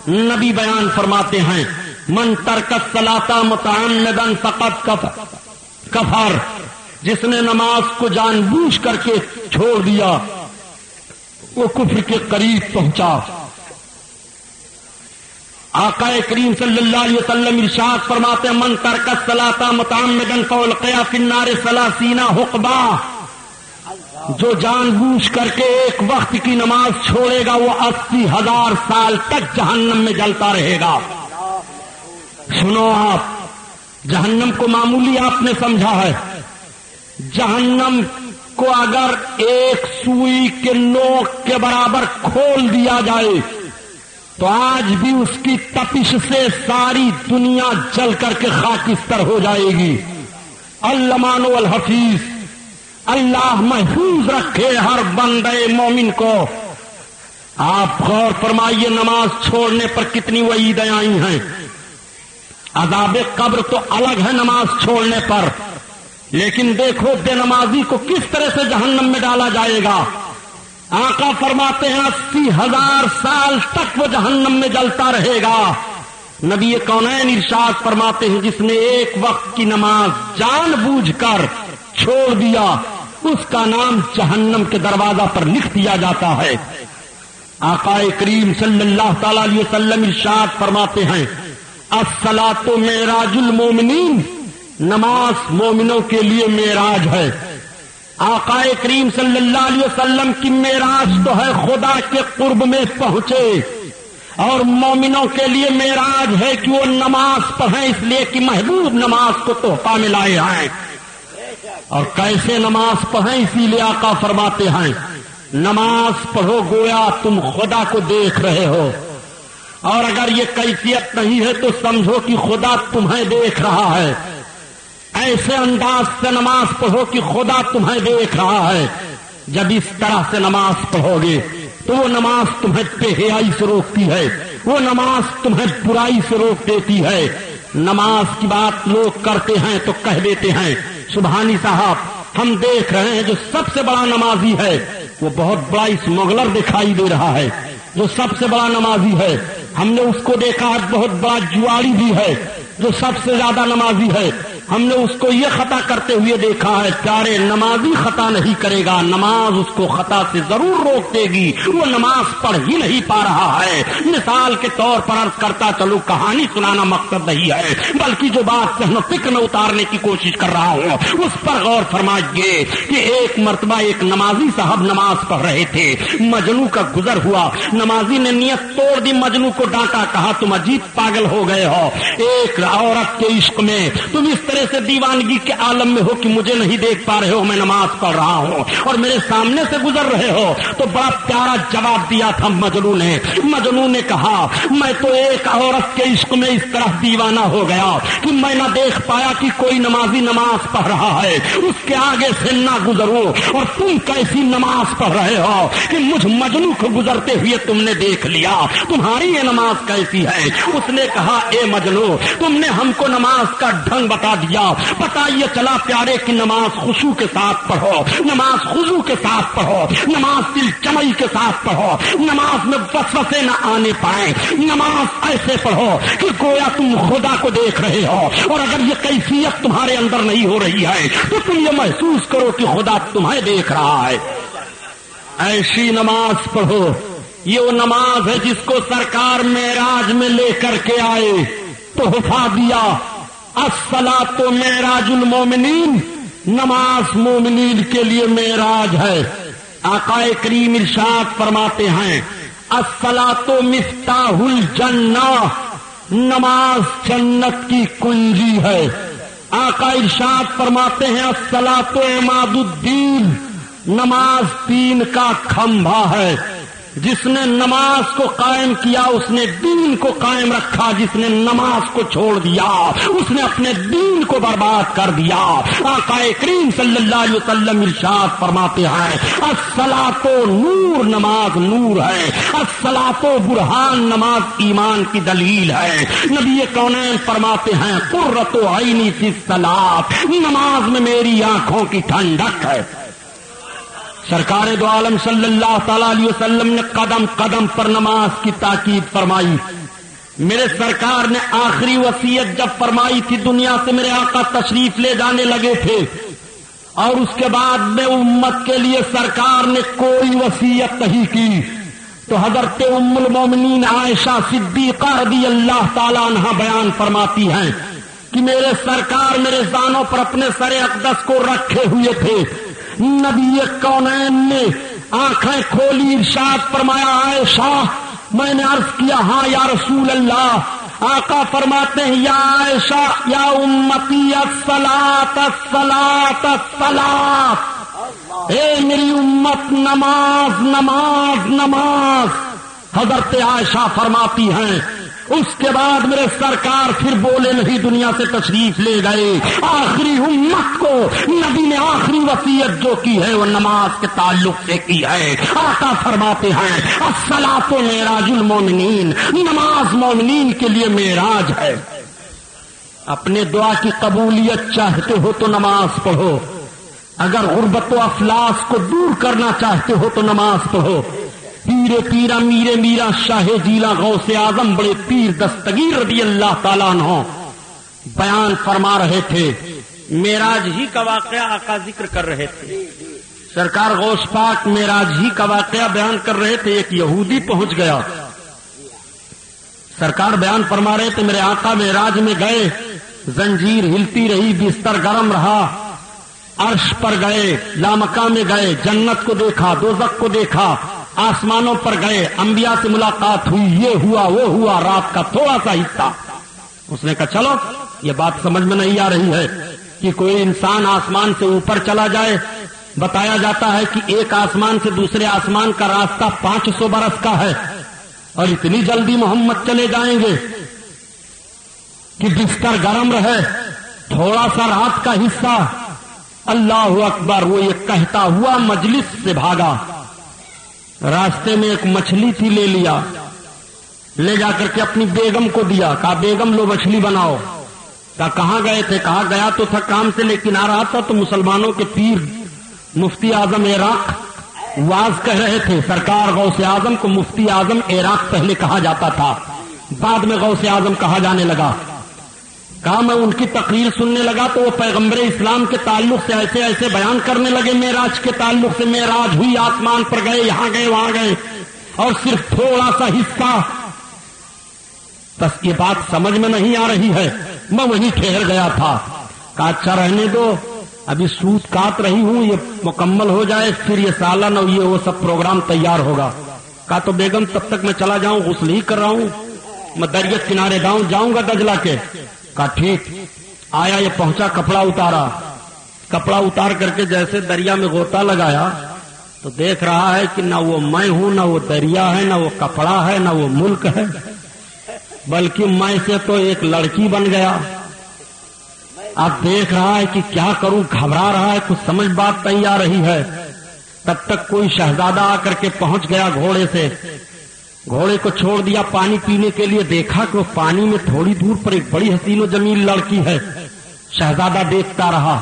[SPEAKER 1] نبی بیان فرماتے ہیں من ترک الصلاۃ متعمدا فقد کفر، جس نے نماز کو جان بوجھ کر کے چھوڑ دیا وہ کفر کے قریب پہنچا. آقا کریم صلی اللہ علیہ وسلم ارشاد فرماتے ہیں من ترک الصلاۃ متعمدا فالقی فی النار 30 حقبا، جو جان بوجھ کر کے ایک وقت کی نماز چھوڑے گا وہ 80,000 سال تک جہنم میں جلتا رہے گا. سنو، آپ جہنم کو معمولی آپ نے سمجھا ہے. جہنم کو اگر ایک سوئی کے نوک کے برابر کھول دیا جائے تو آج بھی اس کی تپش سے ساری دنیا جل کر کے خاکستر ہو جائے گی. المان والحفیظ، اللہ محفوظ رکھے ہر بندے مومن کو. آپ غور فرمائیے نماز چھوڑنے پر کتنی وعیدیں آئی ہیں. عذاب قبر تو الگ ہے نماز چھوڑنے پر، لیکن دیکھو بے نمازی کو کس طرح سے جہنم میں ڈالا جائے گا. آقا فرماتے ہیں 80,000 سال تک وہ جہنم میں جلتا رہے گا. نبی کونین ارشاد فرماتے ہیں جس نے ایک وقت کی نماز جان بوجھ کر چھوڑ دیا اس کا نام جہنم کے دروازہ پر لکھ دیا جاتا ہے. آقا کریم صلی اللہ تعالی علیہ وسلم ارشاد فرماتے ہیں الصلاۃ معراج المومنین، نماز مومنوں کے لیے معراج ہے. آقا کریم صلی اللہ علیہ وسلم کی معراج تو ہے خدا کے قرب میں پہنچے، اور مومنوں کے لیے معراج ہے کہ وہ نماز پڑھیں، اس لیے کہ محبوب نماز کو تحفہ میں لائے ہیں. اور کیسے نماز پڑھیں، اسی لیے آقا فرماتے ہیں نماز پڑھو گویا تم خدا کو دیکھ رہے ہو، اور اگر یہ کیفیت نہیں ہے تو سمجھو کہ خدا تمہیں دیکھ رہا ہے. ایسے انداز سے نماز پڑھو کہ خدا تمہیں دیکھ رہا ہے. جب اس طرح سے نماز پڑھو گے تو وہ نماز تمہیں بے حیائی سے روکتی ہے، وہ نماز تمہیں برائی سے روک دیتی ہے. نماز کی بات لوگ کرتے ہیں تو کہہ دیتے ہیں سبحانی صاحب ہم دیکھ رہے ہیں جو سب سے بڑا نمازی ہے وہ بہت بڑا اسمگلر دکھائی دے رہا ہے. جو سب سے بڑا نمازی ہے ہم نے اس کو دیکھا ہے بہت بڑا جواری بھی ہے. جو سب سے زیادہ نمازی ہے ہم نے اس کو یہ خطا کرتے ہوئے دیکھا ہے. پیارے نمازی خطا نہیں کرے گا, نماز اس کو خطا سے ضرور روک دے گی. وہ نماز پڑھ ہی نہیں پا رہا ہے. مثال کے طور پر عرض کرتا چلو, کہانی سنانا مقصد نہیں ہے, بلکہ جو بات ذہن و فکر میں اتارنے کی کوشش کر رہا ہوں اس پر غور فرمائیے کہ ایک مرتبہ ایک نمازی صاحب نماز پڑھ رہے تھے. مجنو کا گزر ہوا. نمازی نے نیت توڑ دی, مجنو کو ڈانٹا, کہا تم عجیب پاگل ہو گئے ہو. ایک عورت کے عشق میں تم اس طرح سے دیوانگی کے عالم میں ہو کہ مجھے نہیں دیکھ پا رہے ہو, میں نماز پڑھ رہا ہوں اور میرے سامنے سے گزر رہے ہو. تو بڑا پیارا جواب دیا تھا مجنو نے. مجنو نے کہا میں تو ایک عورت کے عشق میں اس طرح دیوانہ ہو گیا کہ میں نہ دیکھ پایا کہ کوئی نمازی نماز پڑھ رہا ہے, اس کے آگے سے نہ گزروں, اور تم کیسی نماز پڑھ رہے ہو کہ مجھ مجنو کو گزرتے ہوئے تم نے دیکھ لیا, تمہاری یہ نماز کیسی ہے؟ اس نے کہا اے مجنو, تم نے ہم کو نماز کا ڈھنگ بتا دیا. پتا یہ چلا پیارے کہ نماز خشوع کے ساتھ پڑھو, نماز خضوع کے ساتھ پڑھو, نماز دل جمعی کے ساتھ پڑھو, نماز میں وسوسے نہ آنے پائیں, نماز ایسے پڑھو کہ گویا تم خدا کو دیکھ رہے ہو, اور اگر یہ کیفیت تمہارے اندر نہیں ہو رہی ہے تو تم یہ محسوس کرو کہ خدا تمہیں دیکھ رہا ہے. ایسی نماز پڑھو. یہ وہ نماز ہے جس کو سرکار معراج میں لے کر کے آئے, تحفہ دیا. الصلاۃ معراج المومنین, نماز مومنین کے لیے معراج ہے. آقا کریم ارشاد فرماتے ہیں الصلاۃ مفتاح الجنہ, نماز جنت کی کنجی ہے. آقا ارشاد فرماتے ہیں الصلاۃ عماد الدین, نماز دین کا کھمبا ہے. جس نے نماز کو قائم کیا اس نے دین کو قائم رکھا, جس نے نماز کو چھوڑ دیا اس نے اپنے دین کو برباد کر دیا. آقا کریم صلی اللہ علیہ وسلم ارشاد فرماتے ہیں الصلاۃ نور, نماز نور ہے. الصلاۃ برہان, نماز ایمان کی دلیل ہے. نبی کونین فرماتے ہیں قرۃ عینی فی الصلاۃ, نماز میں میری آنکھوں کی ٹھنڈک ہے. سرکار دو عالم صلی اللہ تعالی علیہ وسلم نے قدم قدم پر نماز کی تاکید فرمائی. میرے سرکار نے آخری وصیت جب فرمائی تھی دنیا سے میرے آقا تشریف لے جانے لگے تھے, اور اس کے بعد میں امت کے لیے سرکار نے کوئی وصیت نہیں کی, تو حضرت ام المومنین عائشہ صدیقہ رضی اللہ تعالی عنہا بیان فرماتی ہیں کہ میرے سرکار میرے زانوں پر اپنے سر اقدس کو رکھے ہوئے تھے. نبی کونین نے آنکھیں کھولی, ارشاد فرمایا عائشہ. میں نے عرض کیا ہاں یا رسول اللہ. آقا فرماتے ہیں یا عائشہ یا امتی الصلاۃ الصلاۃ الصلاۃ, اے میری امت نماز نماز نماز. حضرت عائشہ فرماتی ہیں اس کے بعد میرے سرکار پھر بولے نہیں, دنیا سے تشریف لے گئے. آخری امت کو نبی نے آخری وصیت جو کی ہے وہ نماز کے تعلق سے کی ہے. آقا فرماتے ہیں الصلاۃ معراج المومنین, نماز مومنین کے لیے معراج ہے. اپنے دعا کی قبولیت چاہتے ہو تو نماز پڑھو, اگر غربت و افلاس کو دور کرنا چاہتے ہو تو نماز پڑھو. پیرے پیرا میرے میرا شاہ جیلا غوث اعظم بڑے پیر دستگیر رضی اللہ تعالیٰ عنہ بیان فرما رہے تھے. معراج ہی کا واقعہ آقا ذکر کر رہے تھے. سرکار غوث پاک معراج ہی کا واقعہ بیان کر رہے تھے. ایک یہودی پہنچ گیا, سرکار بیان فرما رہے تھے میرے آقا معراج میں گئے, زنجیر ہلتی رہی, بستر گرم رہا, عرش پر گئے, لامکاں میں گئے, جنت کو دیکھا, دوزخ کو دیکھا, آسمانوں پر گئے, انبیاء سے ملاقات ہوئی, یہ ہوا وہ ہوا, رات کا تھوڑا سا حصہ. اس نے کہا چلو یہ بات سمجھ میں نہیں آ رہی ہے کہ کوئی انسان آسمان سے اوپر چلا جائے. بتایا جاتا ہے کہ ایک آسمان سے دوسرے آسمان کا راستہ 500 برس کا ہے, اور اتنی جلدی محمد چلے جائیں گے کہ بستر گرم رہے, تھوڑا سا رات کا حصہ. اللہ اکبر. وہ یہ کہتا ہوا مجلس سے بھاگا, راستے میں ایک مچھلی تھی, لے لیا, لے جا کر کے اپنی بیگم کو دیا, کہا بیگم لو مچھلی بناؤ. کہا کہاں گئے تھے؟ کہا گیا تو تھا کام سے, لیکن آ رہا تھا تو مسلمانوں کے پیر مفتی اعظم عراق واز کہہ رہے تھے. سرکار غوث اعظم کو مفتی اعظم عراق پہلے کہا جاتا تھا, بعد میں غوث اعظم کہا جانے لگا. کہا میں ان کی تقریر سننے لگا تو وہ پیغمبر اسلام کے تعلق سے ایسے ایسے بیان کرنے لگے، معراج کے تعلق سے، معراج ہوئی، آسمان پر گئے، یہاں گئے، وہاں گئے، اور صرف تھوڑا سا حصہ، بس یہ بات سمجھ میں نہیں آ رہی ہے۔ میں وہیں ٹھہر گیا تھا، کہا اچھا رہنے دو، ابھی سوت کاٹ رہی ہوں، یہ مکمل ہو جائے پھر یہ سالن اور یہ وہ سب پروگرام تیار ہوگا۔ کہا تو بیگم تب تک میں چلا جاؤں، غسل ہی کر رہا ہوں، میں دریا کنارے جاؤں گا دجلہ کے۔ کہا ٹھیک۔ آیا، یہ پہنچا، کپڑا اتارا، کپڑا اتار کر کے جیسے دریا میں غوطہ لگایا تو دیکھ رہا ہے کہ نہ وہ میں ہوں، نہ وہ دریا ہے، نہ وہ کپڑا ہے، نہ وہ ملک ہے، بلکہ میں سے تو ایک لڑکی بن گیا۔ اب دیکھ رہا ہے کہ کیا کروں، گھبرا رہا ہے، کچھ سمجھ بات نہیں آ رہی ہے۔ تب تک کوئی شہزادہ آ کر کے پہنچ گیا گھوڑے سے، گھوڑے کو چھوڑ دیا پانی پینے کے لیے، دیکھا کہ وہ پانی میں تھوڑی دور پر ایک بڑی حسین و جمیل لڑکی ہے۔ شہزادہ دیکھتا رہا،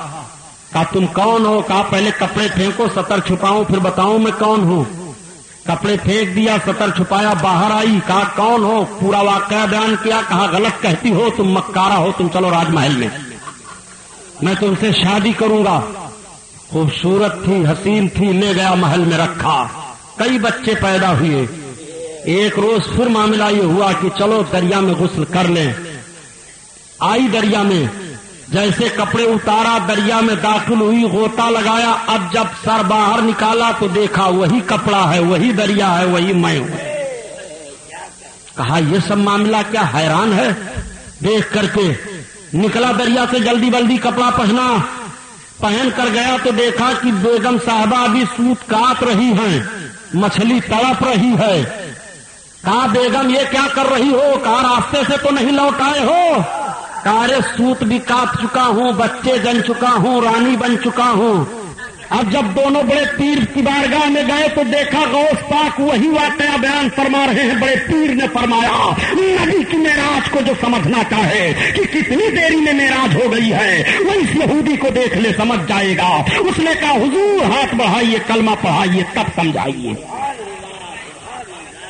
[SPEAKER 1] کہا تم کون ہو؟ کہا پہلے کپڑے پھینکو، سطر چھپاؤں پھر بتاؤں میں کون ہوں۔ کپڑے پھینک دیا، سطر چھپایا، باہر آئی، کہا کون ہو؟ پورا واقعہ بیان کیا، کہا غلط کہتی ہو، تم مکارہ ہو، تم چلو راج محل میں تم سے شادی کروں گا۔ خوبصورت تھی، حسین تھی، لے گیا محل میں رکھا، کئی بچے پیدا ہوئے۔ ایک روز پھر معاملہ یہ ہوا کہ چلو دریا میں غسل کر لیں۔ آئی دریا میں، جیسے کپڑے اتارا، دریا میں داخل ہوئی، غوطہ لگایا، اب جب سر باہر نکالا تو دیکھا وہی کپڑا ہے، وہی دریا ہے، وہی میں ہوں۔ کہا یہ سب معاملہ کیا حیران ہے، دیکھ کر کے نکلا دریا سے، جلدی جلدی کپڑا پہن کر گیا تو دیکھا کہ بیگم صاحبہ ابھی سوت کاٹ رہی ہیں، مچھلی تڑپ رہی ہے۔ کہا بیگم یہ کیا کر رہی ہو؟ کہا راستے سے تو نہیں لوٹ آئے ہو؟ کہا ارے سوت بھی کاٹ چکا ہوں، بچے جن چکا ہوں، رانی بن چکا ہوں۔ اب جب دونوں بڑے پیر کی بارگاہ میں گئے تو دیکھا غوث پاک وہی واقعہ بیان فرما رہے ہیں۔ بڑے پیر نے فرمایا نبی کی معراج کو جو سمجھنا چاہے کہ کتنی دیری میں معراج ہو گئی ہے، وہ اس یہودی کو دیکھ لے سمجھ جائے گا۔ اس نے کہا حضور ہاتھ بڑھائیے، کلمہ پڑھائیے، تب سمجھائیے۔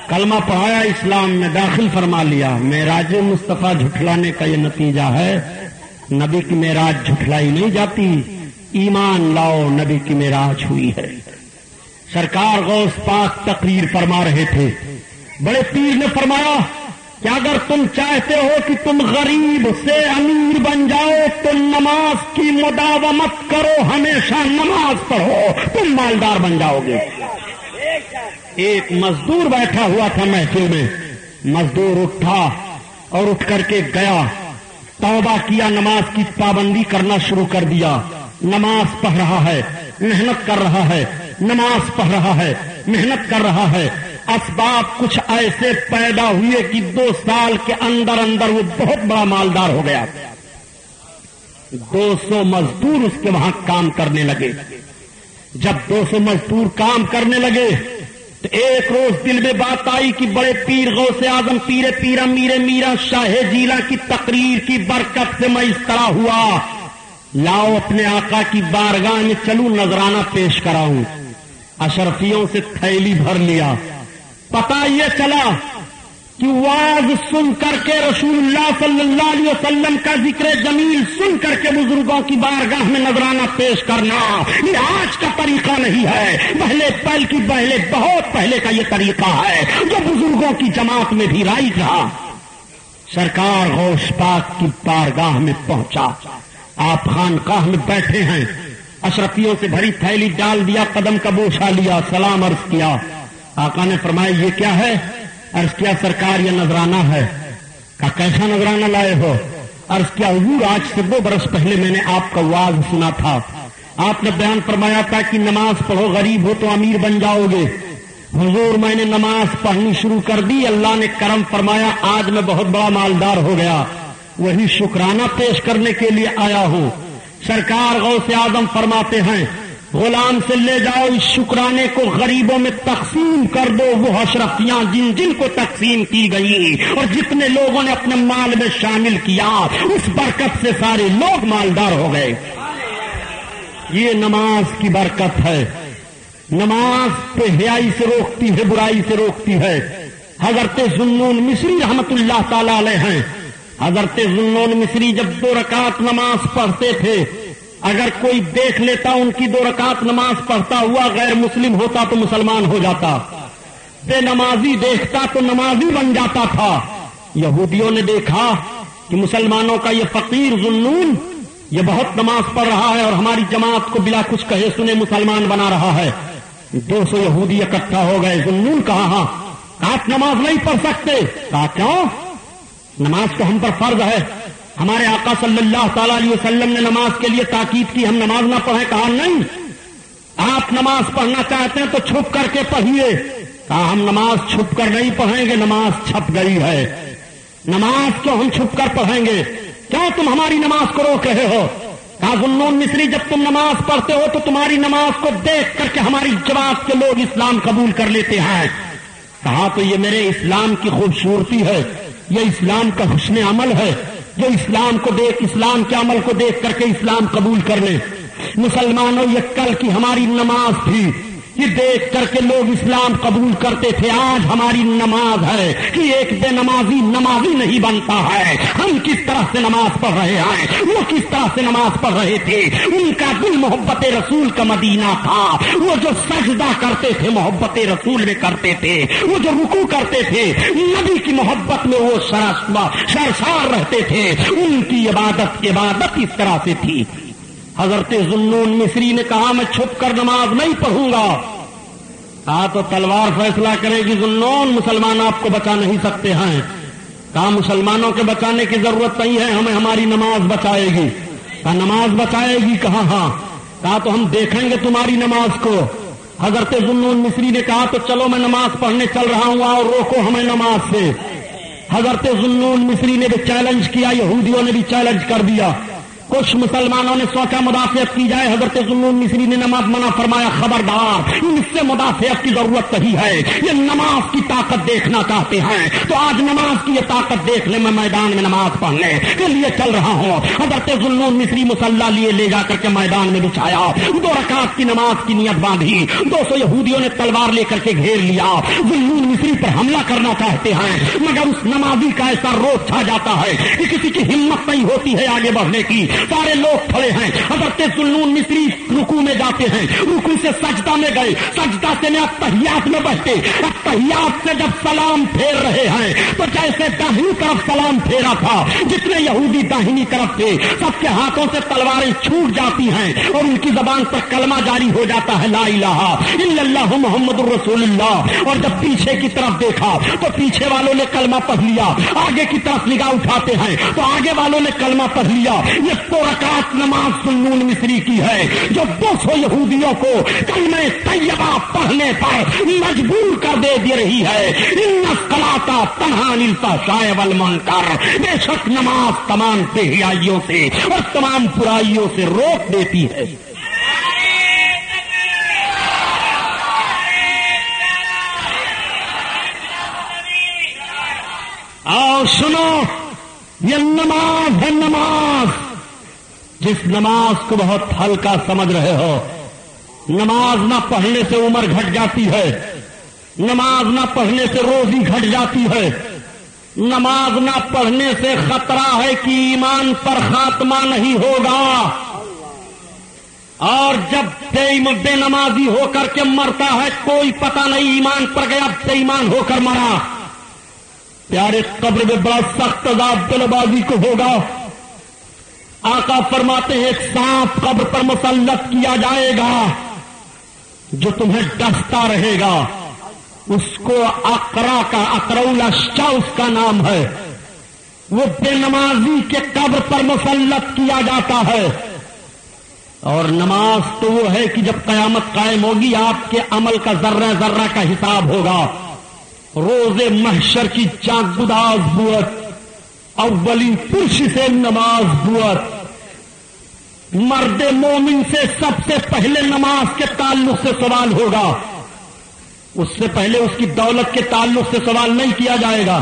[SPEAKER 1] کلمہ پڑھایا، اسلام میں داخل فرما لیا۔ معراج مصطفیٰ جھٹلانے کا یہ نتیجہ ہے، نبی کی معراج جھٹلائی نہیں جاتی، ایمان لاؤ نبی کی معراج ہوئی ہے۔ سرکار غوث پاک تقریر فرما رہے تھے، بڑے پیر نے فرمایا کہ اگر تم چاہتے ہو کہ تم غریب سے امیر بن جاؤ تو نماز کی مداومت کرو، ہمیشہ نماز پڑھو، تم مالدار بن جاؤ گے۔ ایک مزدور بیٹھا ہوا تھا محفل میں، مزدور اٹھا اور اٹھ کر کے گیا، توبہ کیا، نماز کی پابندی کرنا شروع کر دیا۔ نماز پڑھ رہا ہے، محنت کر رہا ہے، نماز پڑھ رہا ہے، محنت کر رہا ہے۔ اسباب کچھ ایسے پیدا ہوئے کہ 2 سال کے اندر اندر وہ بہت بڑا مالدار ہو گیا۔ 200 مزدور اس کے وہاں کام کرنے لگے۔ جب 200 مزدور کام کرنے لگے تو ایک روز دل میں بات آئی کہ بڑے پیر غوث اعظم پیر پیرا میرے میرا شاہ جیلا کی تقریر کی برکت سے میں اس طرح ہوا، لاؤ اپنے آقا کی بارگاہ میں چلوں، نذرانہ پیش کراؤں۔ اشرفیوں سے تھیلی بھر لیا۔ پتہ یہ چلا کہ واز سن کر کے رسول اللہ صلی اللہ علیہ وسلم کا ذکر جمیل سن کر کے بزرگوں کی بارگاہ میں نذرانہ پیش کرنا یہ آج کا طریقہ نہیں ہے، بہت پہلے کا یہ طریقہ ہے جو بزرگوں کی جماعت میں بھی رائج رہا۔ سرکار غوث پاک کی بارگاہ میں پہنچا، آپ خانقاہ میں بیٹھے ہیں، اشرفیوں سے بھری تھیلی ڈال دیا، قدم کا بوسہ لیا، سلام عرض کیا۔ آقا نے فرمایا یہ کیا ہے؟ عرض کیا سرکار یہ نذرانہ ہے۔ کہا کیسا نذرانہ لائے ہو؟ عرض کیا حضور آج سے 2 برس پہلے میں نے آپ کا واز سنا تھا، آپ نے بیان فرمایا تھا کہ نماز پڑھو، غریب ہو تو امیر بن جاؤ گے۔ حضور میں نے نماز پڑھنی شروع کر دی، اللہ نے کرم فرمایا، آج میں بہت بڑا مالدار ہو گیا، وہی شکرانہ پیش کرنے کے لیے آیا ہوں۔ سرکار غوث اعظم فرماتے ہیں غلام سے لے جاؤ اس شکرانے کو غریبوں میں تقسیم کر دو، وہ اشرفیاں جن جن کو تقسیم کی گئی اور جتنے لوگوں نے اپنے مال میں شامل کیا اس برکت سے سارے لوگ مالدار ہو گئے۔ یہ نماز کی برکت ہے، نماز پہ حیائی سے روکتی ہے، برائی سے روکتی ہے۔ حضرت ذوالنون مصری رحمت اللہ تعالی علیہ ہیں، حضرت ذوالنون مصری جب 2 رکعت نماز پڑھتے تھے، اگر کوئی دیکھ لیتا ان کی 2 رکعت نماز پڑھتا ہوا غیر مسلم ہوتا تو مسلمان ہو جاتا، بے نمازی دیکھتا تو نمازی بن جاتا تھا۔ یہودیوں نے دیکھا کہ مسلمانوں کا یہ فقیر ذوالنون یہ بہت نماز پڑھ رہا ہے اور ہماری جماعت کو بلا کچھ کہے سنے مسلمان بنا رہا ہے۔ 200 یہودی اکٹھا ہو گئے۔ ذوالنون کہا ہاں آپ نماز نہیں پڑھ سکتے۔ کہا کیوں؟ نماز تو ہم پر فرض ہے، ہمارے آقا صلی اللہ تعالی علیہ وسلم نے نماز کے لیے تاکید کی، ہم نماز نہ پڑھیں۔ کہا نہیں، آپ نماز پڑھنا چاہتے ہیں تو چھپ کر کے پڑھیے۔ کہا ہم نماز چھپ کر نہیں پڑھیں گے، نماز چھپ گئی ہے، نماز کو ہم چھپ کر پڑھیں گے، کیوں تم ہماری نماز کو روک رہے ہو؟ کہا ذوالنون مصری جب تم نماز پڑھتے ہو تو تمہاری نماز کو دیکھ کر کے ہماری جماعت کے لوگ اسلام قبول کر لیتے ہیں۔ کہا تو یہ میرے اسلام کی خوبصورتی ہے، یہ اسلام کا حسن عمل ہے، جو اسلام کے عمل کو دیکھ کر کے اسلام قبول کر لے۔ مسلمانوں یہ کل کی ہماری نماز تھی، یہ دیکھ کر کے لوگ اسلام قبول کرتے تھے، آج ہماری نماز ہے کہ ایک بے نمازی نمازی نہیں بنتا ہے۔ ہم کس طرح سے نماز پڑھ رہے ہیں، وہ کس طرح سے نماز پڑھ رہے تھے، ان کا دل محبت رسول کا مدینہ تھا، وہ جو سجدہ کرتے تھے محبت رسول میں کرتے تھے، وہ جو رکوع کرتے تھے نبی کی محبت میں وہ سرشار رہتے تھے، ان کی عبادت اس طرح سے تھی۔ حضرت ذوالنون مصری نے کہا میں چھپ کر نماز نہیں پڑھوں گا۔ کہا تو تلوار فیصلہ کرے گی ذوالنون، مسلمان آپ کو بچا نہیں سکتے ہیں۔ کہا مسلمانوں کے بچانے کی ضرورت نہیں ہے، ہمیں ہماری نماز بچائے گی۔ کہا نماز بچائے گی؟ کہا ہاں۔ کہا تو ہم دیکھیں گے تمہاری نماز کو۔ حضرت ذوالنون مصری نے کہا تو چلو میں نماز پڑھنے چل رہا ہوں، اور روکو ہمیں نماز سے۔ حضرت ذوالنون مصری نے بھی چیلنج کیا، یہودیوں نے بھی چیلنج کر دیا۔ کچھ مسلمانوں نے سوچا مدافعت کی جائے، حضرت ذوالنون مصری نے نماز منع فرمایا، خبردار اس سے مدافعت کی ضرورت نہیں ہے، یہ نماز کی طاقت دیکھنا چاہتے ہیں تو آج نماز کی یہ طاقت دیکھ لیں، میں میدان میں نماز پڑھنے کے لیے چل رہا ہوں۔ حضرت ذوالنون مصری مصلی لیے لے جا کر کے میدان میں بچھایا، 2 رکعت کی نماز کی نیت باندھی، 200 یہودیوں نے تلوار لے کر کے گھیر لیا، ذوالنون مصری پر حملہ کرنا چاہتے ہیں، مگر اس نمازی کا ایسا روب چھا جاتا ہے کہ کسی کی ہمت نہیں ہوتی ہے آگے بڑھنے کی، سارے لوگ کھڑے ہیں۔ حضرت ذوالنون مصری رکوع میں جاتے ہیں، رکوع سے سجدہ میں گئے، سجدہ سے اتحیات میں بیٹھے، اتحیات سے جب سلام پھیر رہے ہیں تو جیسے داہنی طرف سلام پھیرا تھا، جتنے یہودی داہنی طرف تھے سب کے ہاتھوں سے تلواریں چھوٹ جاتی ہیں اور ان کی زبان پر کلمہ جاری ہو جاتا ہے، لا الہ الا اللہ محمد الرسول اللہ۔ اور جب پیچھے کی طرف دیکھا تو پیچھے والوں نے کلمہ پڑھ لیا، آگے کی طرف نگاہ اٹھاتے ہیں تو آگے والوں نے کلمہ پڑھ لیا۔ یہ 2 رکعت نماز ذوالنون مصری کی ہے جو 200 یہودیوں کو کلمہ طیبہ پڑھنے پر مجبور کر دے رہی ہے۔ ان الصلاۃ تنہی عن الفحشاء والمنکر، بے شک نماز تمام بےحیائیوں سے اور تمام برائیوں سے روک دیتی ہے۔ آؤ سنو، یہ نماز ہے، نماز جس نماز کو بہت ہلکا سمجھ رہے ہو۔ نماز نہ پڑھنے سے عمر گھٹ جاتی ہے، نماز نہ پڑھنے سے روزی گھٹ جاتی ہے، نماز نہ پڑھنے سے خطرہ ہے کہ ایمان پر خاتمہ نہیں ہوگا، اور جب بے نمازی ہو کر کے مرتا ہے کوئی پتہ نہیں ایمان پر گیا، بے ایمان ہو کر مرا، پیارے قبر میں بڑا سخت عذاب دلبازی کو ہوگا۔ آقا فرماتے ہیں ایک سانپ قبر پر مسلط کیا جائے گا جو تمہیں ڈستا رہے گا، اس کو اقرا کا اقرولشا اس کا نام ہے، وہ بے نمازی کے قبر پر مسلط کیا جاتا ہے۔ اور نماز تو وہ ہے کہ جب قیامت قائم ہوگی آپ کے عمل کا ذرہ ذرہ کا حساب ہوگا، روز محشر کی چاک گداز بوت، اولین پرش سے نماز بوت، مرد مومن سے سب سے پہلے نماز کے تعلق سے سوال ہوگا، اس سے پہلے اس کی دولت کے تعلق سے سوال نہیں کیا جائے گا،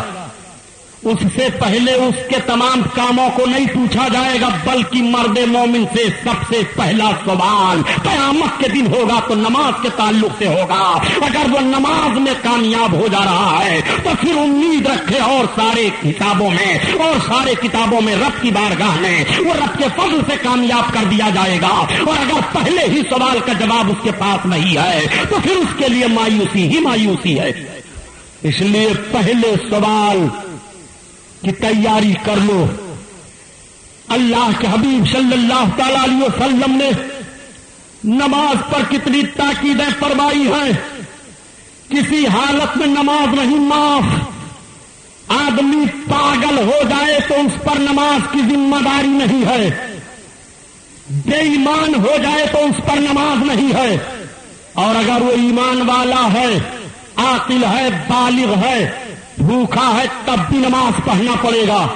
[SPEAKER 1] اس سے پہلے اس کے تمام کاموں کو نہیں پوچھا جائے گا، بلکہ مرد مومن سے سب سے پہلا سوال قیامت کے دن ہوگا تو نماز کے تعلق سے ہوگا۔ اگر وہ نماز میں کامیاب ہو جا رہا ہے تو پھر امید رکھے اور سارے کتابوں میں رب کی بارگاہ میں وہ رب کے فضل سے کامیاب کر دیا جائے گا۔ اور اگر پہلے ہی سوال کا جواب اس کے پاس نہیں ہے تو پھر اس کے لیے مایوسی ہی مایوسی ہے۔ اس لیے پہلے سوال کی تیاری کر لو۔ اللہ کے حبیب صلی اللہ تعالی علیہ وسلم نے نماز پر کتنی تاکیدیں فرمائی ہیں۔ کسی حالت میں نماز نہیں معاف۔ آدمی پاگل ہو جائے تو اس پر نماز کی ذمہ داری نہیں ہے، بے ایمان ہو جائے تو اس پر نماز نہیں ہے، اور اگر وہ ایمان والا ہے، عاقل ہے، بالغ ہے، بھوکا ہے تب بھی نماز پڑھنا پڑے گا،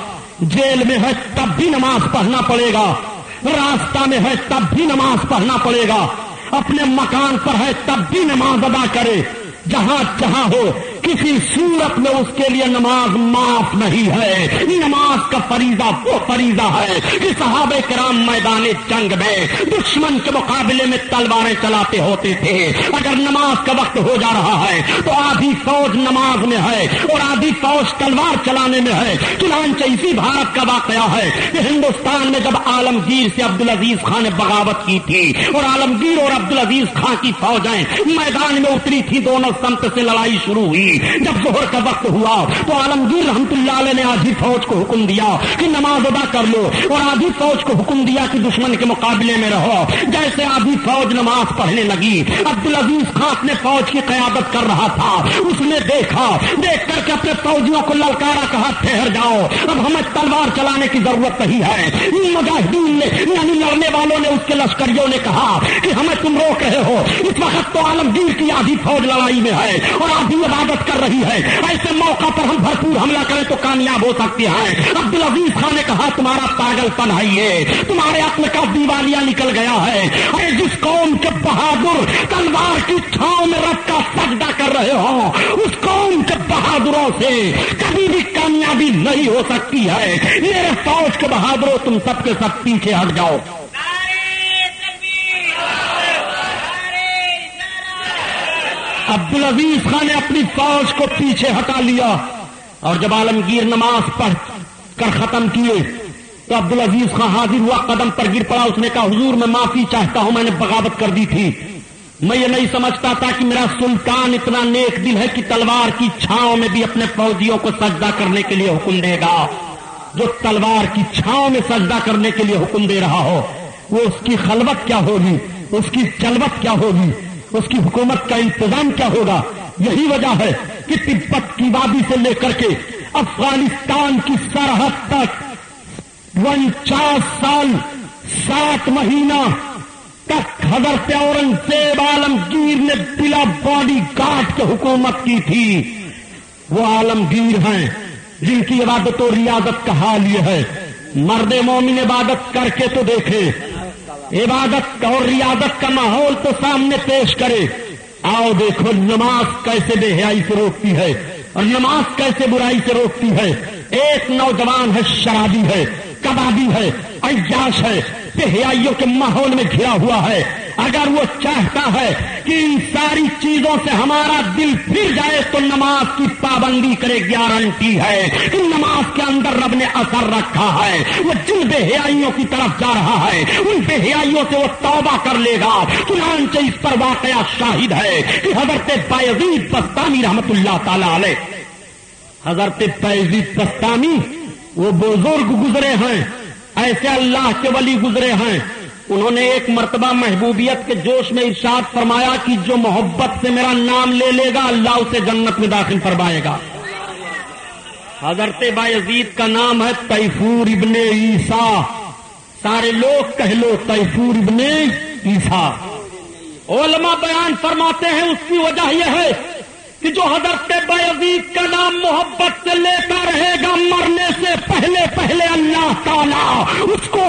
[SPEAKER 1] جیل میں ہے تب بھی نماز پڑھنا پڑے گا، راستہ میں ہے تب بھی نماز پڑھنا پڑے گا، اپنے مکان پر ہے تب بھی نماز ادا کرے، جہاں جہاں ہو کسی صورت میں اس کے لیے نماز معاف نہیں ہے۔ نماز کا فریضہ وہ فریضہ ہے کہ صحابہ کرام میدان جنگ میں دشمن کے مقابلے میں تلواریں چلاتے ہوتے تھے۔ اگر نماز کا وقت ہو جا رہا ہے تو آدھی فوج نماز میں ہے اور آدھی فوج تلوار چلانے میں ہے۔ چنانچہ اسی بھارت کا واقعہ ہے کہ ہندوستان میں جب عالمگیر سے عبدالعزیز خان نے بغاوت کی تھی اور عالمگیر اور عبدالعزیز خان کی فوجیں میدان میں اتری تھی، دونوں سمت سے لڑائی شروع ہوئی۔ جب ظہر کا وقت ہوا تو عالمگیر رحمت اللہ علیہ نے آدھی فوج کو حکم دیا کہ نماز ادا کر لو، اور آدھی فوج کو حکم دیا کہ دشمن کے مقابلے میں رہو۔ جیسے آدھی فوج نماز پڑھنے لگی، عبدالعزیز خان اپنے فوج کی قیادت کر رہا تھا، اس نے دیکھ کر کے اپنے فوجیوں کو للکارا، کہا ٹھہر جاؤ، اب ہمیں تلوار چلانے کی ضرورت نہیں ہے۔ مجاہدین نے یعنی لڑنے والوں نے، اس کے لشکریوں نے کہا کہ ہمیں تم روک رہے ہو، اس وقت تو عالمگیر کی آدھی فوج لڑائی میں ہے اور آدھی عبادت کر رہی ہے، ایسے موقع پر ہم بھرپور حملہ کریں تو کامیاب ہو سکتے ہیں۔ عبدالعزیز خان نے کہا تمہارا پاگل پن ہے، یہ تمہارے عقل کا دیوالیہ نکل گیا ہے۔ ارے جس قوم کے بہادر تلوار کی چھاؤں میں رب کا سجدہ کر رہے ہو، اس قوم کے بہادروں سے کبھی بھی کامیابی نہیں ہو سکتی ہے۔ میرے فوج کے بہادروں، تم سب کے سب پیچھے ہٹ جاؤ۔ عبدالعزیز خان نے اپنی فوج کو پیچھے ہٹا لیا، اور جب عالمگیر نماز پڑھ کر ختم کیے تو عبدالعزیز خان حاضر ہوا، قدم پر گر پڑا، اس نے کہا حضور میں معافی چاہتا ہوں، میں نے بغاوت کر دی تھی، میں یہ نہیں سمجھتا تھا کہ میرا سلطان اتنا نیک دل ہے کہ تلوار کی چھاؤں میں بھی اپنے فوجیوں کو سجدہ کرنے کے لیے حکم دے گا۔ جو تلوار کی چھاؤں میں سجدہ کرنے کے لیے حکم دے رہا ہو، وہ اس کی خلوت کیا ہوگی، اس کی جلوت کیا ہوگی، اس کی حکومت کا انتظام کیا ہوگا۔ یہی وجہ ہے کہ تبت کی وادی سے لے کر کے افغانستان کی سرحد تک 49 سال 7 مہینہ تک حضرت اورنگزیب عالمگیر نے بلا باڈی گارڈ کے حکومت کی تھی۔ وہ عالمگیر ہیں جن کی عبادت و ریاضت کا حال یہ ہے۔ مرد مومن عبادت کر کے تو دیکھے، عبادت اور ریاضت کا ماحول تو سامنے پیش کرے۔ آؤ دیکھو نماز کیسے بے حیائی سے روکتی ہے اور نماز کیسے برائی سے روکتی ہے۔ ایک نوجوان ہے، شرابی ہے، کبابی ہے، عیاش ہے، بے حیائیوں کے ماحول میں گھرا ہوا ہے۔ اگر وہ چاہتا ہے کہ ان ساری چیزوں سے ہمارا دل پھر جائے تو نماز کی پابندی کرے، گارنٹی ہے کہ نماز کے اندر رب نے اثر رکھا ہے۔ وہ جن بے حیائیوں کی طرف جا رہا ہے ان بے حیائیوں سے وہ توبہ کر لے گا۔ چنانچہ اس پر واقعہ شاہد ہے کہ حضرت بایزید بستامی رحمت اللہ تعالی علیہ، حضرت بایزید بستامی وہ بزرگ گزرے ہیں، ایسے اللہ کے ولی گزرے ہیں۔ انہوں نے ایک مرتبہ محبوبیت کے جوش میں ارشاد فرمایا کہ جو محبت سے میرا نام لے لے گا اللہ اسے جنت میں داخل فرمائے گا۔ حضرت بایزید کا نام ہے تیفور ابن عیسیٰ، سارے لوگ کہہ لو تیفور ابن عیسیٰ۔ علماء بیان فرماتے ہیں اس کی وجہ یہ ہے کہ جو حضرت بایزید کا نام محبت سے لیتا رہے گا، مرنے سے پہلے پہلے اللہ تعالیٰ اس کو